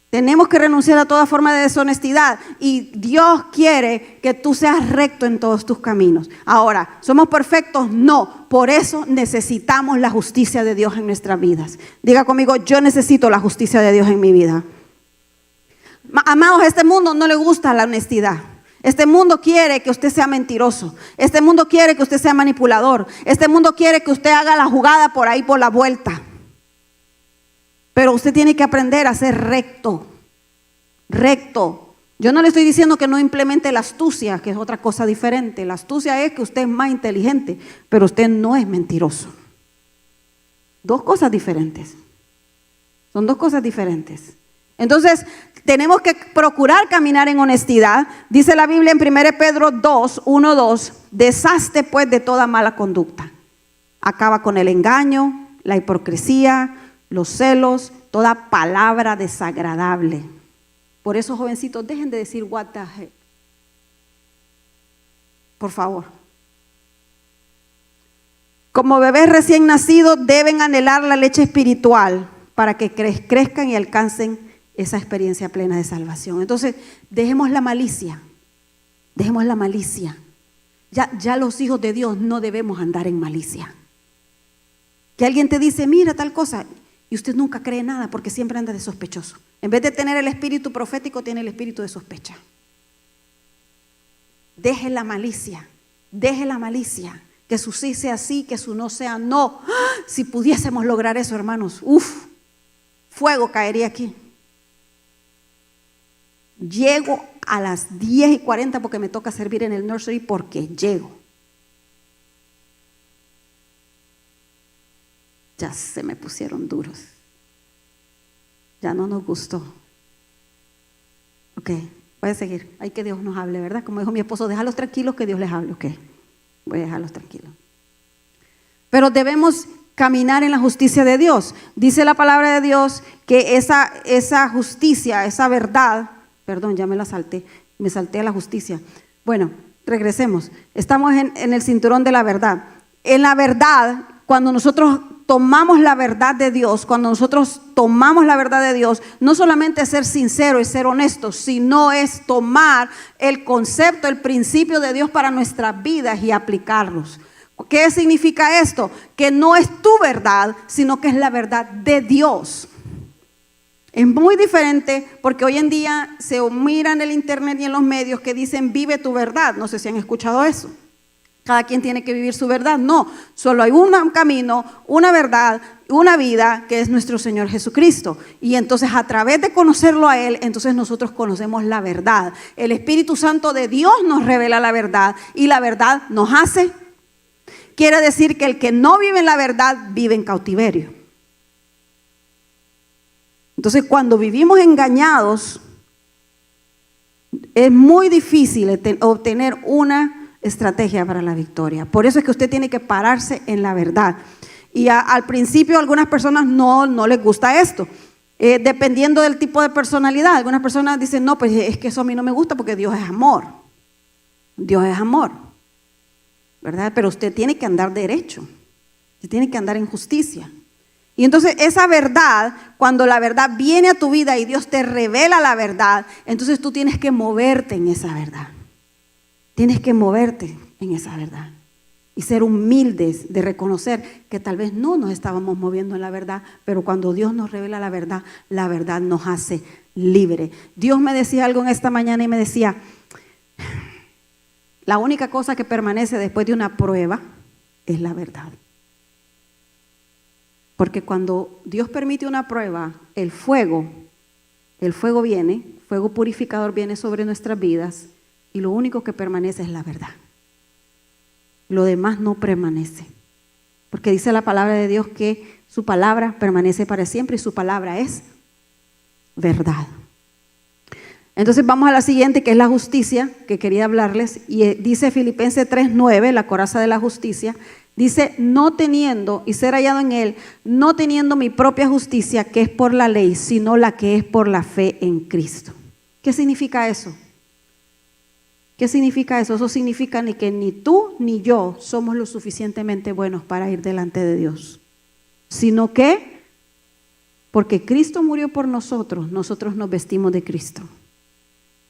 Tenemos que renunciar a toda forma de deshonestidad y Dios quiere que tú seas recto en todos tus caminos. Ahora, ¿somos perfectos? No, por eso necesitamos la justicia de Dios en nuestras vidas. Diga conmigo, yo necesito la justicia de Dios en mi vida. Amados, a este mundo no le gusta la honestidad. Este mundo quiere que usted sea mentiroso. Este mundo quiere que usted sea manipulador. Este mundo quiere que usted haga la jugada por ahí, por la vuelta. Pero usted tiene que aprender a ser recto. Recto. Yo no le estoy diciendo que no implemente la astucia, que es otra cosa diferente. La astucia es que usted es más inteligente, pero usted no es mentiroso. Dos cosas diferentes. Son dos cosas diferentes. Entonces, tenemos que procurar caminar en honestidad. Dice la Biblia en 1 Pedro 2, 1, 2, deshazte pues de toda mala conducta. Acaba con el engaño, la hipocresía, los celos, toda palabra desagradable. Por eso, jovencitos, dejen de decir what the heck. Por favor. Como bebés recién nacidos deben anhelar la leche espiritual para que crezcan y alcancen esa experiencia plena de salvación. Entonces, dejemos la malicia. Dejemos la malicia. Ya los hijos de Dios no debemos andar en malicia. Que alguien te dice, mira tal cosa, y usted nunca cree nada porque siempre anda de sospechoso. En vez de tener el espíritu profético, tiene el espíritu de sospecha. Deje la malicia. Deje la malicia. Que su sí sea sí, que su no sea no. ¡Ah! Si pudiésemos lograr eso, hermanos, fuego caería aquí. Llego a las 10:40 porque me toca servir en el nursery porque llego. Ya se me pusieron duros. Ya no nos gustó. Ok, voy a seguir. Hay que Dios nos hable, ¿verdad? Como dijo mi esposo, déjalos tranquilos que Dios les hable. Ok, voy a dejarlos tranquilos. Pero debemos caminar en la justicia de Dios. Dice la palabra de Dios que esa justicia, esa verdad, perdón, ya me salté a la justicia. Bueno, regresemos. Estamos en el cinturón de la verdad. En la verdad, cuando nosotros tomamos la verdad de Dios, no solamente es ser sincero y ser honesto, sino es tomar el concepto, el principio de Dios para nuestras vidas y aplicarlos. ¿Qué significa esto? Que no es tu verdad, sino que es la verdad de Dios. Es muy diferente porque hoy en día se mira en el internet y en los medios que dicen vive tu verdad. No sé si han escuchado eso. Cada quien tiene que vivir su verdad. No, solo hay un camino, una verdad, una vida que es nuestro Señor Jesucristo. Y entonces a través de conocerlo a Él, entonces nosotros conocemos la verdad. El Espíritu Santo de Dios nos revela la verdad y la verdad nos hace. Quiere decir que el que no vive en la verdad vive en cautiverio. Entonces, cuando vivimos engañados, es muy difícil obtener una estrategia para la victoria. Por eso es que usted tiene que pararse en la verdad. Y al principio a algunas personas no les gusta esto, dependiendo del tipo de personalidad. Algunas personas dicen, no, pues es que eso a mí no me gusta porque Dios es amor. Dios es amor, ¿verdad? Pero usted tiene que andar derecho, usted tiene que andar en justicia. Y entonces esa verdad, cuando la verdad viene a tu vida y Dios te revela la verdad, entonces tú tienes que moverte en esa verdad. Tienes que moverte en esa verdad. Y ser humildes de reconocer que tal vez no nos estábamos moviendo en la verdad, pero cuando Dios nos revela la verdad nos hace libre. Dios me decía algo en esta mañana y me decía, la única cosa que permanece después de una prueba es la verdad. Porque cuando Dios permite una prueba, el fuego viene, fuego purificador viene sobre nuestras vidas y lo único que permanece es la verdad. Lo demás no permanece. Porque dice la palabra de Dios que su palabra permanece para siempre y su palabra es verdad. Entonces vamos a la siguiente, que es la justicia, que quería hablarles. Y dice Filipenses 3:9, la coraza de la justicia. Dice, no teniendo, y ser hallado en él, no teniendo mi propia justicia, que es por la ley, sino la que es por la fe en Cristo. ¿Qué significa eso? ¿Qué significa eso? Eso significa ni que ni tú ni yo somos lo suficientemente buenos para ir delante de Dios, sino que porque Cristo murió por nosotros, nosotros nos vestimos de Cristo.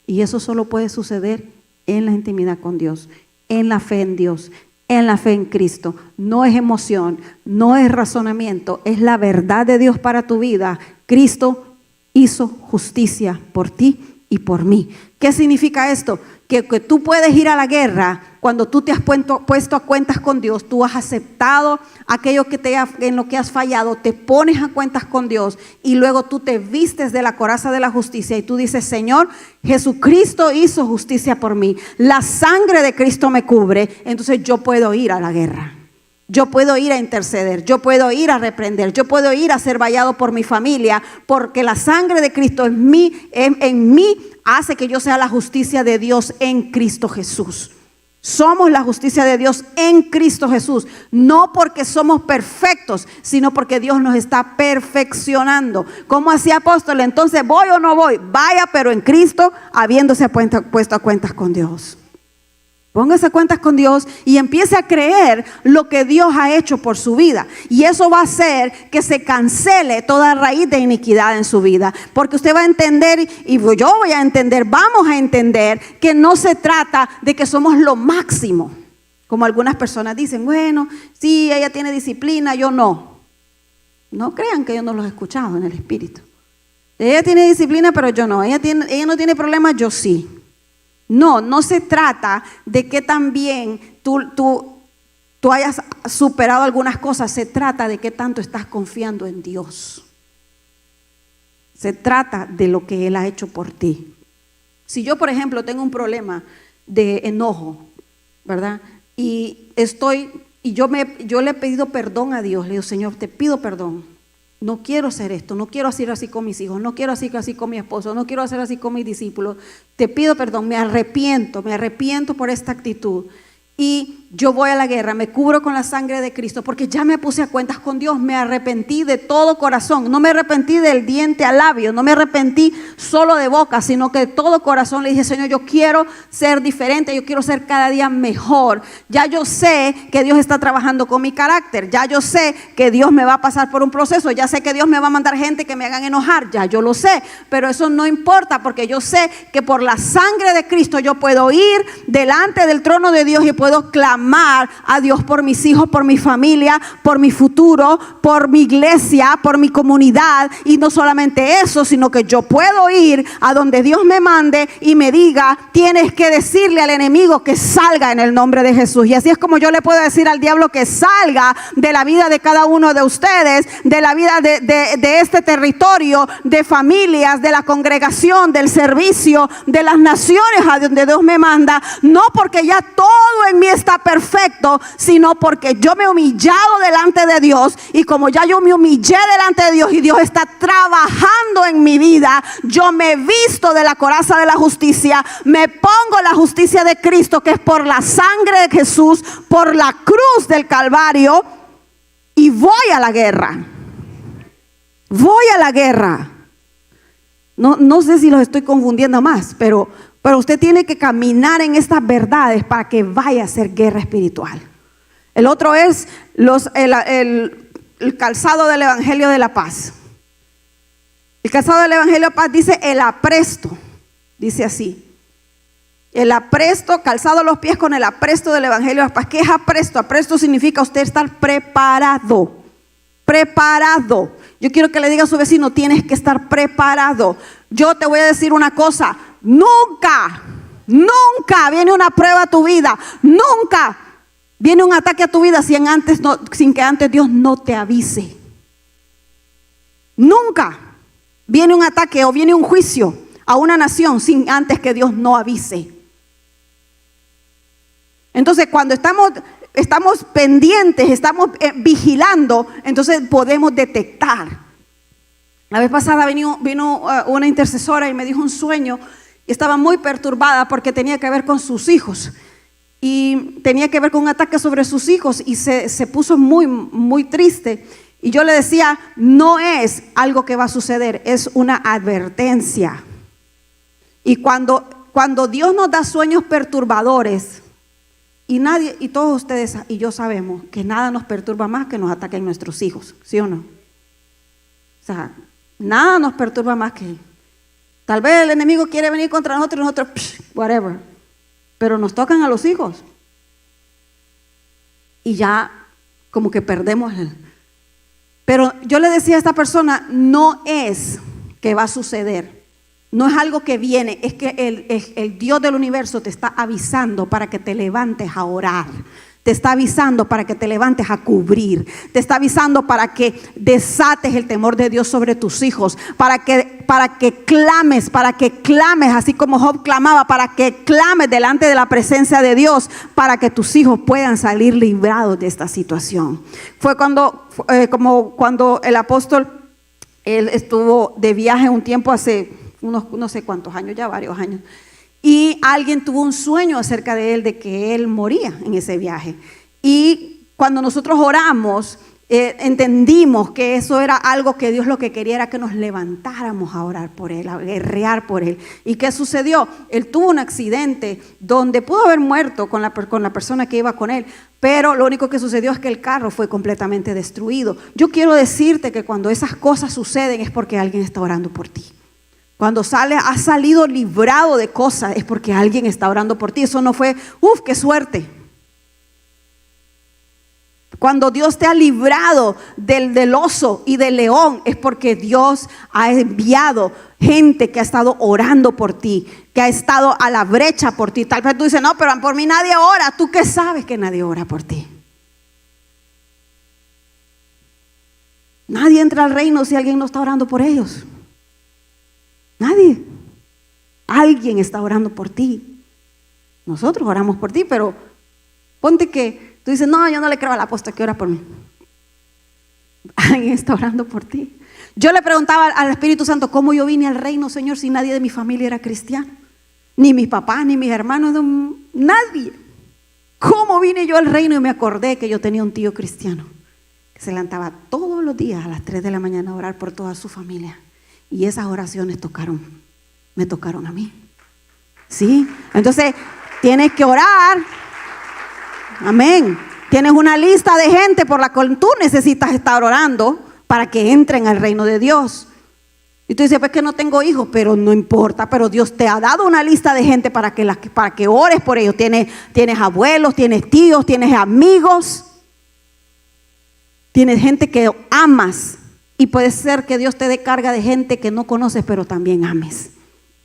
Y eso solo puede suceder en la intimidad con Dios, en la fe en Dios, en la fe en Cristo. No es emoción, no es razonamiento, es la verdad de Dios para tu vida. Cristo hizo justicia por ti y por mí. ¿Qué significa esto? Que tú puedes ir a la guerra cuando tú te has puesto a cuentas con Dios, tú has aceptado aquello en lo que has fallado, te pones a cuentas con Dios y luego tú te vistes de la coraza de la justicia y tú dices, Señor, Jesucristo hizo justicia por mí, la sangre de Cristo me cubre, entonces yo puedo ir a la guerra. Yo puedo ir a interceder, yo puedo ir a reprender, yo puedo ir a ser vallado por mi familia, porque la sangre de Cristo en mí hace que yo sea la justicia de Dios en Cristo Jesús. Somos la justicia de Dios en Cristo Jesús, no porque somos perfectos, sino porque Dios nos está perfeccionando. ¿Cómo hacía apóstol? Entonces, ¿voy o no voy? Vaya, pero en Cristo, habiéndose puesto a cuentas con Dios. Póngase a cuentas con Dios y empiece a creer lo que Dios ha hecho por su vida. Y eso va a hacer que se cancele toda raíz de iniquidad en su vida. Porque usted va a entender, y yo voy a entender, vamos a entender que no se trata de que somos lo máximo. Como algunas personas dicen, bueno, sí, ella tiene disciplina, yo no. No crean que yo no los he escuchado en el espíritu. Ella tiene disciplina, pero yo no. Ella no tiene problemas, yo sí. No se trata de que también tú hayas superado algunas cosas. Se trata de qué tanto estás confiando en Dios. Se trata de lo que Él ha hecho por ti. Si yo, por ejemplo, tengo un problema de enojo, ¿verdad? Y yo le he pedido perdón a Dios. Le digo, Señor, te pido perdón. No quiero hacer esto, no quiero hacer así con mis hijos, no quiero hacer así con mi esposo, no quiero hacer así con mis discípulos. Te pido perdón, me arrepiento por esta actitud. Y yo voy a la guerra, me cubro con la sangre de Cristo porque ya me puse a cuentas con Dios, me arrepentí de todo corazón, no me arrepentí del diente al labio, no me arrepentí solo de boca, sino que de todo corazón le dije, Señor, yo quiero ser diferente, yo quiero ser cada día mejor. Ya yo sé que Dios está trabajando con mi carácter, ya yo sé que Dios me va a pasar por un proceso, ya sé que Dios me va a mandar gente que me hagan enojar, ya yo lo sé, pero eso no importa porque yo sé que por la sangre de Cristo yo puedo ir delante del trono de Dios y puedo clamar a Dios por mis hijos, por mi familia, por mi futuro, por mi iglesia, por mi comunidad. Y no solamente eso, sino que yo puedo ir a donde Dios me mande y me diga, tienes que decirle al enemigo que salga en el nombre de Jesús. Y así es como yo le puedo decir al diablo que salga de la vida de cada uno de ustedes, de la vida de este territorio, de familias, de la congregación, del servicio, de las naciones a donde Dios me manda. No porque ya todo en mí está perfecto, sino porque yo me he humillado delante de Dios, y como ya yo me humillé delante de Dios y Dios está trabajando en mi vida, yo me visto de la coraza de la justicia, me pongo la justicia de Cristo, que es por la sangre de Jesús, por la cruz del Calvario, y voy a la guerra. Voy a la guerra. No sé si los estoy confundiendo más, pero usted tiene que caminar en estas verdades para que vaya a hacer guerra espiritual. El otro es el calzado del Evangelio de la Paz. El calzado del Evangelio de la Paz dice el apresto, dice así. El apresto, calzado los pies con el apresto del Evangelio de la Paz. ¿Qué es apresto? Apresto significa usted estar preparado. Preparado. Yo quiero que le diga a su vecino, tienes que estar preparado. Yo te voy a decir una cosa, nunca viene una prueba a tu vida, nunca viene un ataque a tu vida sin que antes Dios no te avise. Nunca viene un ataque o viene un juicio a una nación sin antes que Dios no avise. Entonces, cuando estamos pendientes, estamos vigilando, entonces podemos detectar. La vez pasada vino una intercesora y me dijo un sueño y estaba muy perturbada porque tenía que ver con sus hijos y tenía que ver con un ataque sobre sus hijos y se puso muy, muy triste. Y yo le decía, no es algo que va a suceder, es una advertencia. Y cuando Dios nos da sueños perturbadores, y todos ustedes y yo sabemos que nada nos perturba más que nos ataquen nuestros hijos, ¿sí o no? O sea, nada nos perturba más que, tal vez el enemigo quiere venir contra nosotros y nosotros, whatever, pero nos tocan a los hijos y ya como que perdemos pero yo le decía a esta persona, no es que va a suceder. No es algo que viene, es que el Dios del universo te está avisando para que te levantes a orar. Te está avisando para que te levantes a cubrir. Te está avisando para que desates el temor de Dios sobre tus hijos. Para que clames, así como Job clamaba, para que clames delante de la presencia de Dios, para que tus hijos puedan salir librados de esta situación. Fue como cuando el apóstol, él estuvo de viaje un tiempo hace unos no sé cuántos años, ya varios años, y alguien tuvo un sueño acerca de él, de que él moría en ese viaje. Y cuando nosotros oramos, entendimos que eso era algo que Dios lo que quería era que nos levantáramos a orar por él, a guerrear por él. ¿Y qué sucedió? Él tuvo un accidente donde pudo haber muerto con la persona que iba con él, pero lo único que sucedió es que el carro fue completamente destruido. Yo quiero decirte que cuando esas cosas suceden es porque alguien está orando por ti. Cuando has salido librado de cosas es porque alguien está orando por ti. Eso no fue, qué suerte. Cuando Dios te ha librado del oso y del león es porque Dios ha enviado gente que ha estado orando por ti, que ha estado a la brecha por ti. Tal vez tú dices, no, pero por mí nadie ora. ¿Tú qué sabes que nadie ora por ti? Nadie entra al reino si alguien no está orando por ellos. Nadie. Alguien está orando por ti. Nosotros oramos por ti, pero ponte que tú dices, no, yo no le creo al apóstol que ora por mí. Alguien está orando por ti. Yo le preguntaba al Espíritu Santo, ¿cómo yo vine al reino, Señor, si nadie de mi familia era cristiano? Ni mis papás, ni mis hermanos, nadie. ¿Cómo vine yo al reino? Y me acordé que yo tenía un tío cristiano que se levantaba todos los días a las 3 de la mañana a orar por toda su familia. Y esas oraciones me tocaron a mí. ¿Sí? Entonces, tienes que orar. Amén. Tienes una lista de gente por la cual tú necesitas estar orando para que entren al reino de Dios. Y tú dices, pues que no tengo hijos, pero no importa, pero Dios te ha dado una lista de gente para que ores por ellos. Tienes abuelos, tienes tíos, tienes amigos, tienes gente que amas. Y puede ser que Dios te dé carga de gente que no conoces, pero también ames.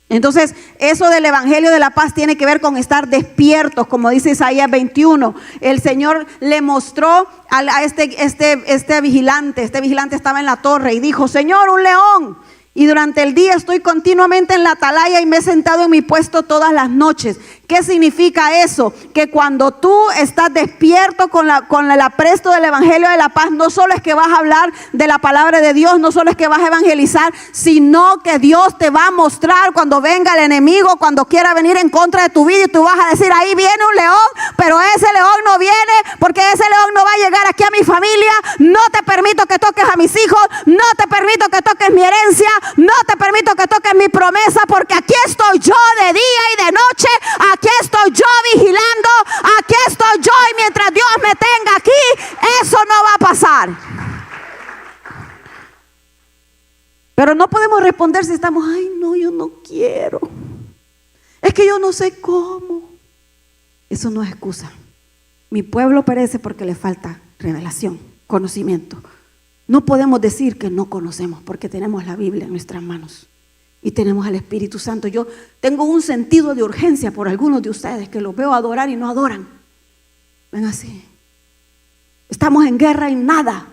Entonces, eso del Evangelio de la Paz tiene que ver con estar despiertos, como dice Isaías 21. El Señor le mostró a este vigilante. Este vigilante estaba en la torre y dijo, Señor, un león. Y durante el día estoy continuamente en la atalaya y me he sentado en mi puesto todas las noches. ¿Qué significa eso? Que cuando tú estás despierto con el apresto del Evangelio de la Paz, no solo es que vas a hablar de la palabra de Dios, no solo es que vas a evangelizar, sino que Dios te va a mostrar cuando venga el enemigo, cuando quiera venir en contra de tu vida, y tú vas a decir, ahí viene un león, pero ese león no viene, porque ese león no va a llegar aquí a mi familia. No te permito que toques a mis hijos, no te permito que toques mi herencia, no te permito que toques mi promesa, porque aquí estoy yo de día y de noche, aquí estoy yo vigilando, aquí estoy yo, y mientras Dios me tenga aquí, eso no va a pasar. responder si estamos, ay no, yo no quiero. Es que yo no sé cómo. Eso no es excusa. Mi pueblo perece porque le falta revelación, conocimiento. No podemos decir que no conocemos porque tenemos la Biblia en nuestras manos y tenemos al Espíritu Santo. Yo tengo un sentido de urgencia por algunos de ustedes que los veo adorar y no adoran. Ven así. Estamos en guerra y nada.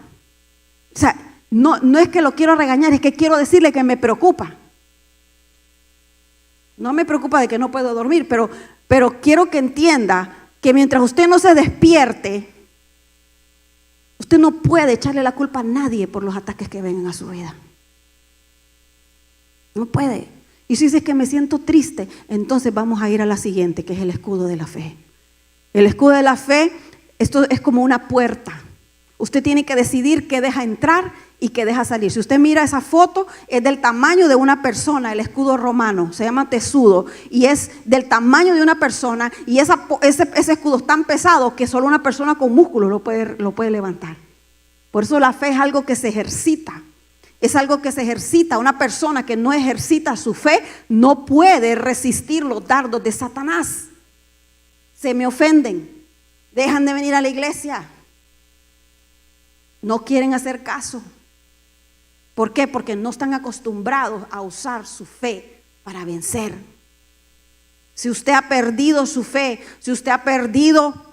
O sea, no es que lo quiero regañar, es que quiero decirle que me preocupa. No me preocupa de que no puedo dormir, pero quiero que entienda que mientras usted no se despierte, usted no puede echarle la culpa a nadie por los ataques que vengan a su vida. No puede. Y si dices que me siento triste, entonces vamos a ir a la siguiente, que es el escudo de la fe. El escudo de la fe, esto es como una puerta. Usted tiene que decidir qué deja entrar y qué deja salir. Si usted mira esa foto, es del tamaño de una persona, el escudo romano, se llama tesudo, y es del tamaño de una persona, y ese escudo es tan pesado que solo una persona con músculo lo puede levantar. Por eso la fe es algo que se ejercita. Es algo que se ejercita. Una persona que no ejercita su fe no puede resistir los dardos de Satanás. Se me ofenden, dejan de venir a la iglesia, no quieren hacer caso. ¿Por qué? Porque no están acostumbrados a usar su fe para vencer. Si usted ha perdido su fe, si usted ha perdido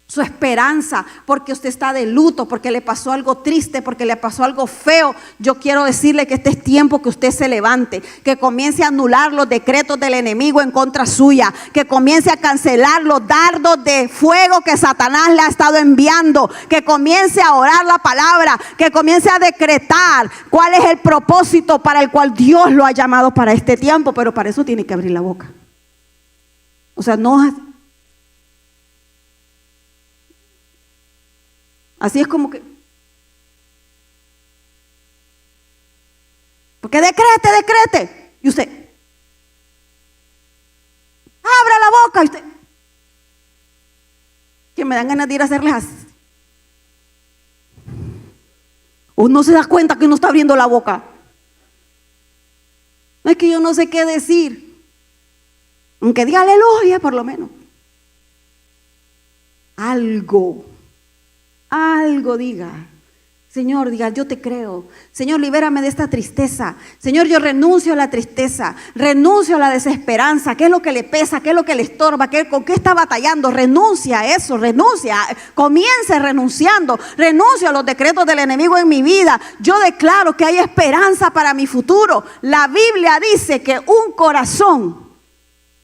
su esperanza, porque usted está de luto, porque le pasó algo triste, porque le pasó algo feo, yo quiero decirle que este es tiempo que usted se levante, que comience a anular los decretos del enemigo en contra suya, que comience a cancelar los dardos de fuego que Satanás le ha estado enviando, que comience a orar la palabra, que comience a decretar cuál es el propósito para el cual Dios lo ha llamado para este tiempo, pero para eso tiene que abrir la boca. O sea, no... Así es como que, porque decrete. Y usted, abra la boca. Y usted, que me dan ganas de ir a hacerles así. Uno se da cuenta que uno está abriendo la boca. No es que yo no sé qué decir. Aunque diga aleluya, por lo menos. Algo diga. Señor, diga, yo te creo. Señor, libérame de esta tristeza. Señor, yo renuncio a la tristeza, renuncio a la desesperanza. ¿Qué es lo que le pesa? ¿Qué es lo que le estorba? ¿Con qué está batallando? Renuncia a eso, renuncia. Comience renunciando. Renuncio a los decretos del enemigo en mi vida. Yo declaro que hay esperanza para mi futuro. La Biblia dice que un corazón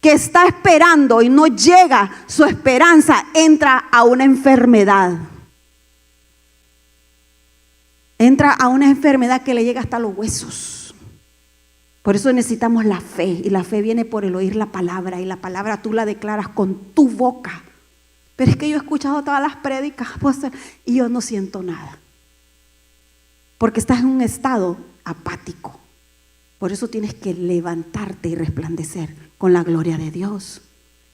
que está esperando y no llega su esperanza entra a una enfermedad. Entra a una enfermedad que le llega hasta los huesos. Por eso necesitamos la fe. Y la fe viene por el oír la palabra. Y la palabra tú la declaras con tu boca. Pero es que yo he escuchado todas las prédicas y yo no siento nada. Porque estás en un estado apático. Por eso tienes que levantarte y resplandecer con la gloria de Dios.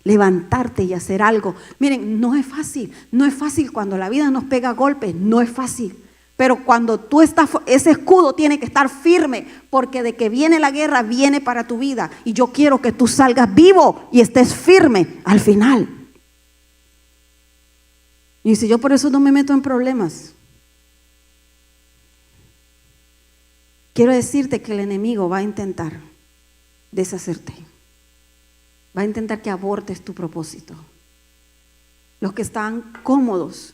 Levantarte y hacer algo. Miren, no es fácil. No es fácil cuando la vida nos pega golpes. No es fácil. Pero cuando tú estás, ese escudo tiene que estar firme, porque de que viene la guerra, viene para tu vida. Y yo quiero que tú salgas vivo y estés firme al final. Y si yo por eso no me meto en problemas, quiero decirte que el enemigo va a intentar deshacerte. Va a intentar que abortes tu propósito. Los que están cómodos,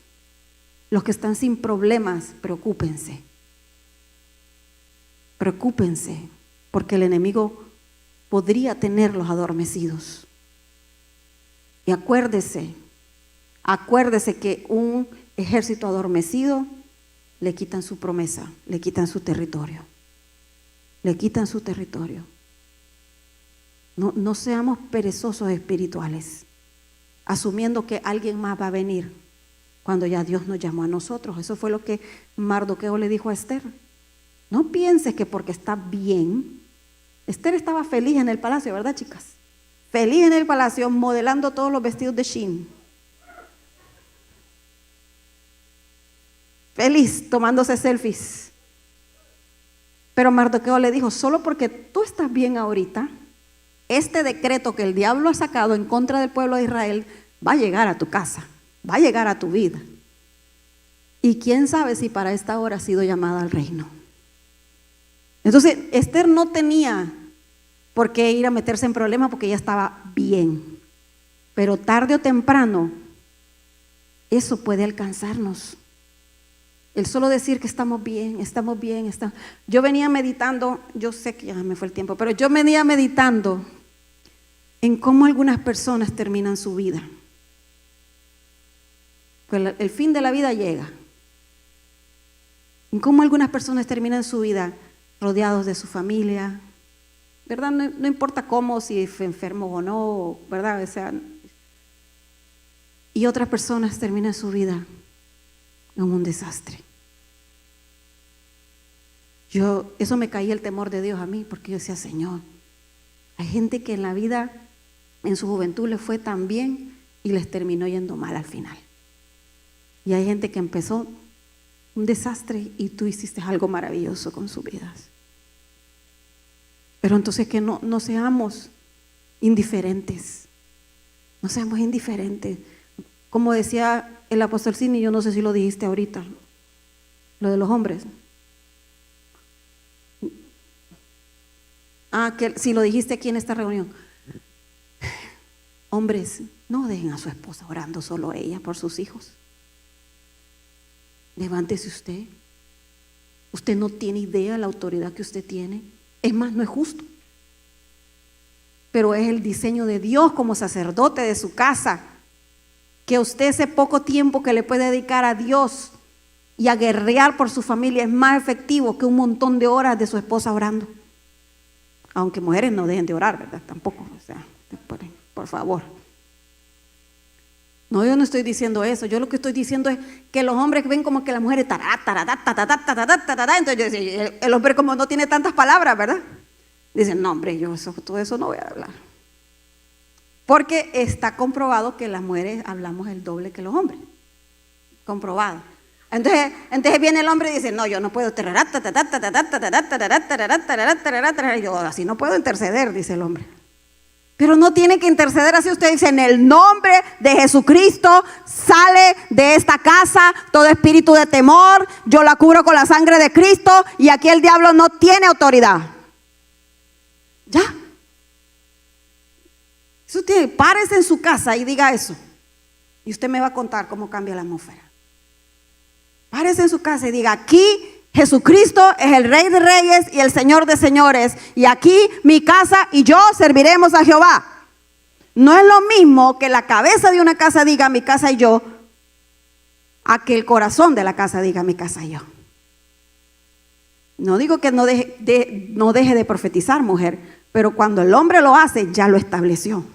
los que están sin problemas, preocúpense. Preocúpense, porque el enemigo podría tenerlos adormecidos. Y acuérdese que un ejército adormecido le quitan su promesa, le quitan su territorio. Le quitan su territorio. No seamos perezosos espirituales, asumiendo que alguien más va a venir. Cuando ya Dios nos llamó a nosotros. Eso fue lo que Mardoqueo le dijo a Esther. No pienses que porque está bien. Esther estaba feliz en el palacio, ¿verdad, chicas? Feliz en el palacio, modelando todos los vestidos de Shein. Feliz, tomándose selfies. Pero Mardoqueo le dijo, solo porque tú estás bien ahorita, este decreto que el diablo ha sacado en contra del pueblo de Israel va a llegar a tu casa, va a llegar a tu vida. Y quién sabe si para esta hora ha sido llamada al reino. Entonces Esther no tenía por qué ir a meterse en problemas porque ella estaba bien. Pero tarde o temprano eso puede alcanzarnos. El solo decir que estamos bien. Yo venía meditando, yo sé que ya me fue el tiempo, pero yo venía meditando en cómo algunas personas terminan su vida. Pues el fin de la vida llega. En cómo algunas personas terminan su vida rodeados de su familia, ¿verdad? No importa cómo, si fue enfermo o no, ¿verdad? O sea, y otras personas terminan su vida en un desastre. Eso me caía el temor de Dios a mí, porque yo decía, Señor, hay gente que en la vida, en su juventud les fue tan bien y les terminó yendo mal al final. Y hay gente que empezó un desastre y tú hiciste algo maravilloso con sus vidas. Pero entonces que no seamos indiferentes. No seamos indiferentes. Como decía el apóstol Sidney, yo no sé si lo dijiste ahorita, lo de los hombres. Que si lo dijiste aquí en esta reunión. Hombres, no dejen a su esposa orando solo ella por sus hijos. Levántese usted. Usted no tiene idea de la autoridad que usted tiene. Es más, no es justo. Pero es el diseño de Dios como sacerdote de su casa, que usted ese poco tiempo que le puede dedicar a Dios y a guerrear por su familia es más efectivo que un montón de horas de su esposa orando. Aunque mujeres no dejen de orar, ¿verdad? Tampoco, o sea, por favor. No, yo no estoy diciendo eso. Yo lo que estoy diciendo es que los hombres ven como que la mujer es entonces yo decía, el hombre como no tiene tantas palabras, ¿verdad? Dicen, no hombre, todo eso no voy a hablar. Porque está comprobado que las mujeres hablamos el doble que los hombres. Comprobado. Entonces viene el hombre y dice, no, yo no puedo. Yo así no puedo interceder, dice el hombre. Pero no tiene que interceder así. Usted dice, en el nombre de Jesucristo sale de esta casa todo espíritu de temor, yo la cubro con la sangre de Cristo y aquí el diablo no tiene autoridad. Ya. Si usted párese en su casa y diga eso, y usted me va a contar cómo cambia la atmósfera. Párese en su casa y diga, aquí Jesucristo es el Rey de Reyes y el Señor de Señores, y aquí mi casa y yo serviremos a Jehová. No es lo mismo que la cabeza de una casa diga mi casa y yo, a que el corazón de la casa diga mi casa y yo. No digo que no deje de profetizar, mujer, pero cuando el hombre lo hace, ya lo estableció.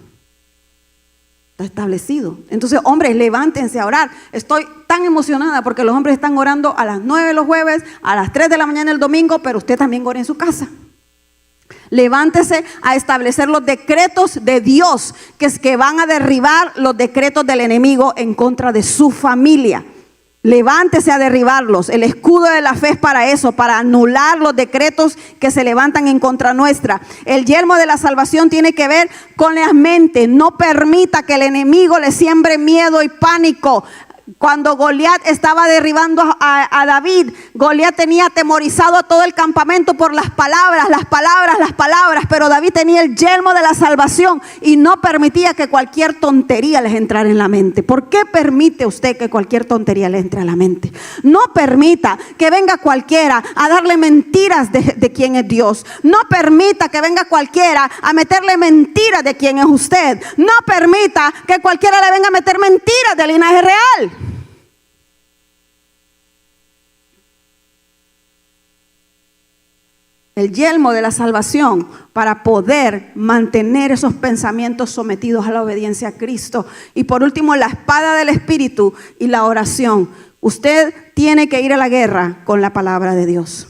Está establecido. Entonces, hombres, levántense a orar. Estoy tan emocionada porque los hombres están orando a las 9 los jueves, a las 3 de la mañana el domingo, pero usted también ore en su casa. Levántese a establecer los decretos de Dios, que van a derribar los decretos del enemigo en contra de su familia. Levántese a derribarlos. El escudo de la fe es para eso, para anular los decretos que se levantan en contra nuestra. El yelmo de la salvación tiene que ver con la mente. No permita que el enemigo le siembre miedo y pánico. Cuando Goliat estaba derribando a David, Goliat tenía atemorizado a todo el campamento por las palabras, pero David tenía el yelmo de la salvación y no permitía que cualquier tontería les entrara en la mente. ¿Por qué permite usted que cualquier tontería le entre a la mente? No permita que venga cualquiera a darle mentiras de quién es Dios. No permita que venga cualquiera a meterle mentiras de quién es usted. No permita que cualquiera le venga a meter mentiras del linaje real. El yelmo de la salvación para poder mantener esos pensamientos sometidos a la obediencia a Cristo. Y por último, la espada del Espíritu y la oración. Usted tiene que ir a la guerra con la palabra de Dios.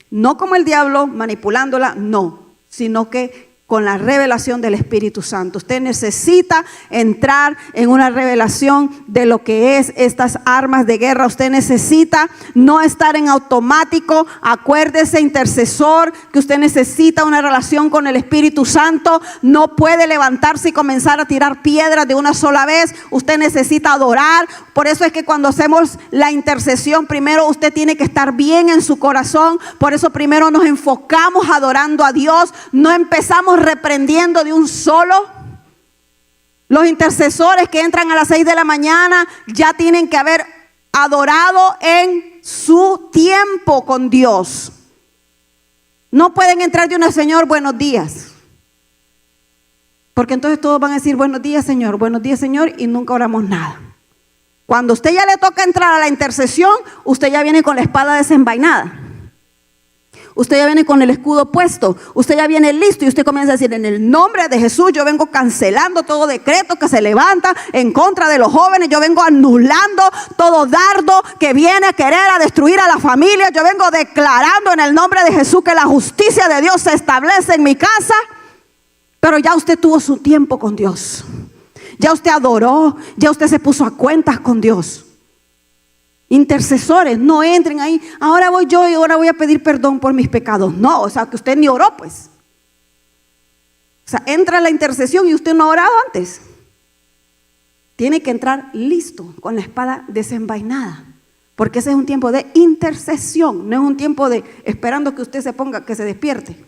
No como el diablo manipulándola, no, sino que con la revelación del Espíritu Santo. Usted necesita entrar en una revelación de lo que es estas armas de guerra. Usted necesita no estar en automático. Acuérdese, intercesor, que usted necesita una relación con el Espíritu Santo. No puede levantarse y comenzar a tirar piedras de una sola vez. Usted necesita adorar. Por eso es que cuando hacemos la intercesión, primero usted tiene que estar bien en su corazón. Por eso primero nos enfocamos adorando a Dios. No empezamos reprendiendo de un solo. Los intercesores que entran a las 6 de la mañana ya tienen que haber adorado en su tiempo con Dios. No pueden entrar de una: Señor, buenos días. Porque entonces todos van a decir: buenos días, Señor, y nunca oramos nada. Cuando usted ya le toca entrar a la intercesión, usted ya viene con la espada desenvainada. Usted ya viene con el escudo puesto. Usted ya viene listo y usted comienza a decir: en el nombre de Jesús yo vengo cancelando todo decreto que se levanta en contra de los jóvenes. Yo vengo anulando todo dardo que viene a querer a destruir a la familia. Yo vengo declarando en el nombre de Jesús que la justicia de Dios se establece en mi casa. Pero ya usted tuvo su tiempo con Dios. Ya usted adoró, ya usted se puso a cuentas con Dios. Intercesores, no entren ahí: ahora voy yo y ahora voy a pedir perdón por mis pecados. No, o sea, que usted ni oró, pues. O sea, entra la intercesión y usted no ha orado antes. Tiene que entrar listo, con la espada desenvainada. Porque ese es un tiempo de intercesión, no es un tiempo de esperando que usted se ponga, que se despierte.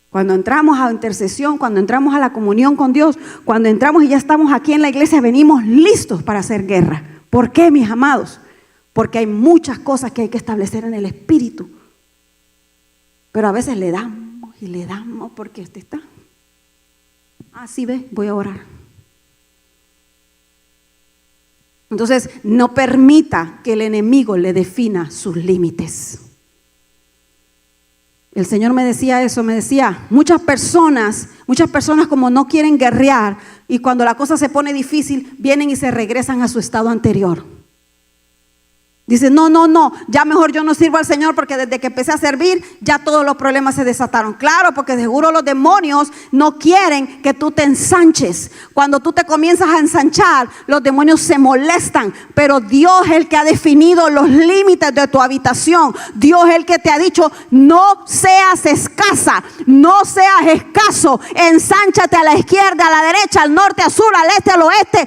Cuando entramos a la intercesión, cuando entramos a la comunión con Dios, cuando entramos y ya estamos aquí en la iglesia, venimos listos para hacer guerra. ¿Por qué, mis amados? Porque hay muchas cosas que hay que establecer en el espíritu. Pero a veces le damos y le damos porque usted está. Así ve, voy a orar. Entonces, no permita que el enemigo le defina sus límites. El Señor me decía eso, me decía: muchas personas como no quieren guerrear, y cuando la cosa se pone difícil, vienen y se regresan a su estado anterior. Dice: no, ya mejor yo no sirvo al Señor porque desde que empecé a servir ya todos los problemas se desataron. Claro, porque seguro los demonios no quieren que tú te ensanches. Cuando tú te comienzas a ensanchar, los demonios se molestan. Pero Dios es el que ha definido los límites de tu habitación. Dios es el que te ha dicho: no seas escasa, no seas escaso. Ensánchate a la izquierda, a la derecha, al norte, al sur, al este, al oeste.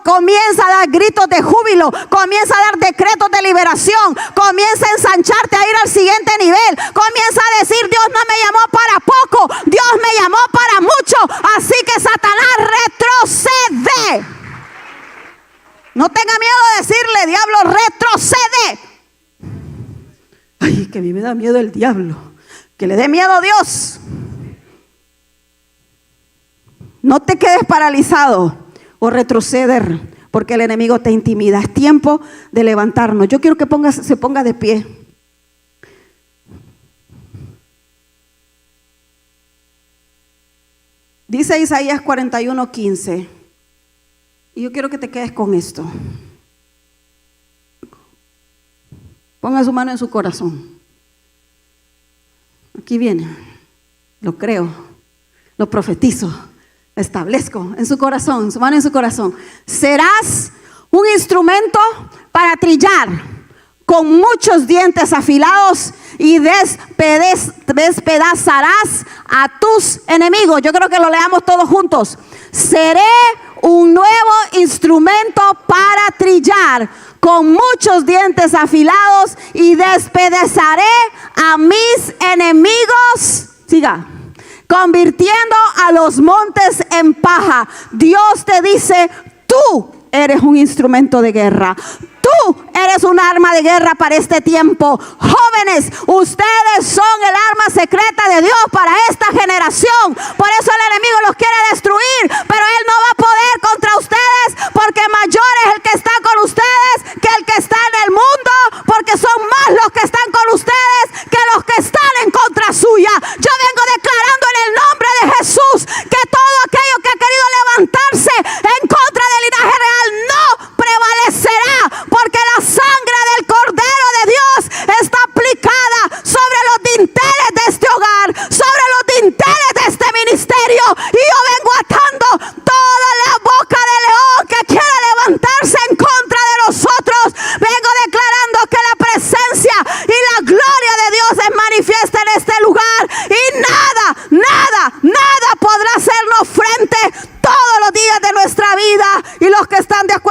Comienza a dar gritos de júbilo, comienza a dar decretos de liberación, comienza a ensancharte, a ir al siguiente nivel. Comienza a decir: Dios no me llamó para poco, Dios me llamó para mucho. Así que Satanás, retrocede. No tenga miedo de decirle: diablo, retrocede. Ay, que a mí me da miedo el diablo. Que le dé miedo a Dios. No te quedes paralizado o retroceder, porque el enemigo te intimida. Es tiempo de levantarnos. Yo quiero que se ponga de pie. Dice Isaías 41:15. Y yo quiero que te quedes con esto. Ponga su mano en su corazón. Aquí viene. Lo creo. Lo profetizo. Establezco en su corazón, su mano en su corazón. Serás un instrumento para trillar, con muchos dientes afilados, y despedazarás a tus enemigos. Yo creo que lo leamos todos juntos. Seré un nuevo instrumento para trillar, con muchos dientes afilados, y despedazaré a mis enemigos. Siga. Convirtiendo a los montes en paja. Dios te dice: tú eres un instrumento de guerra. Tú eres un arma de guerra para este tiempo. Jóvenes, ustedes son el arma secreta de Dios para esta generación. Por eso el enemigo los quiere destruir, pero él no va a poder contra ustedes, porque mayor es el que está con ustedes que el que está en el mundo, porque son más los que están con ustedes que los que están en contra suya. Yo vengo declarando en el nombre de Jesús que todo aquello que ha querido levantarse en contra del linaje real no prevalecerá, porque la sangre del Cordero de Dios está aplicada sobre los dinteles de este y los que están de acuerdo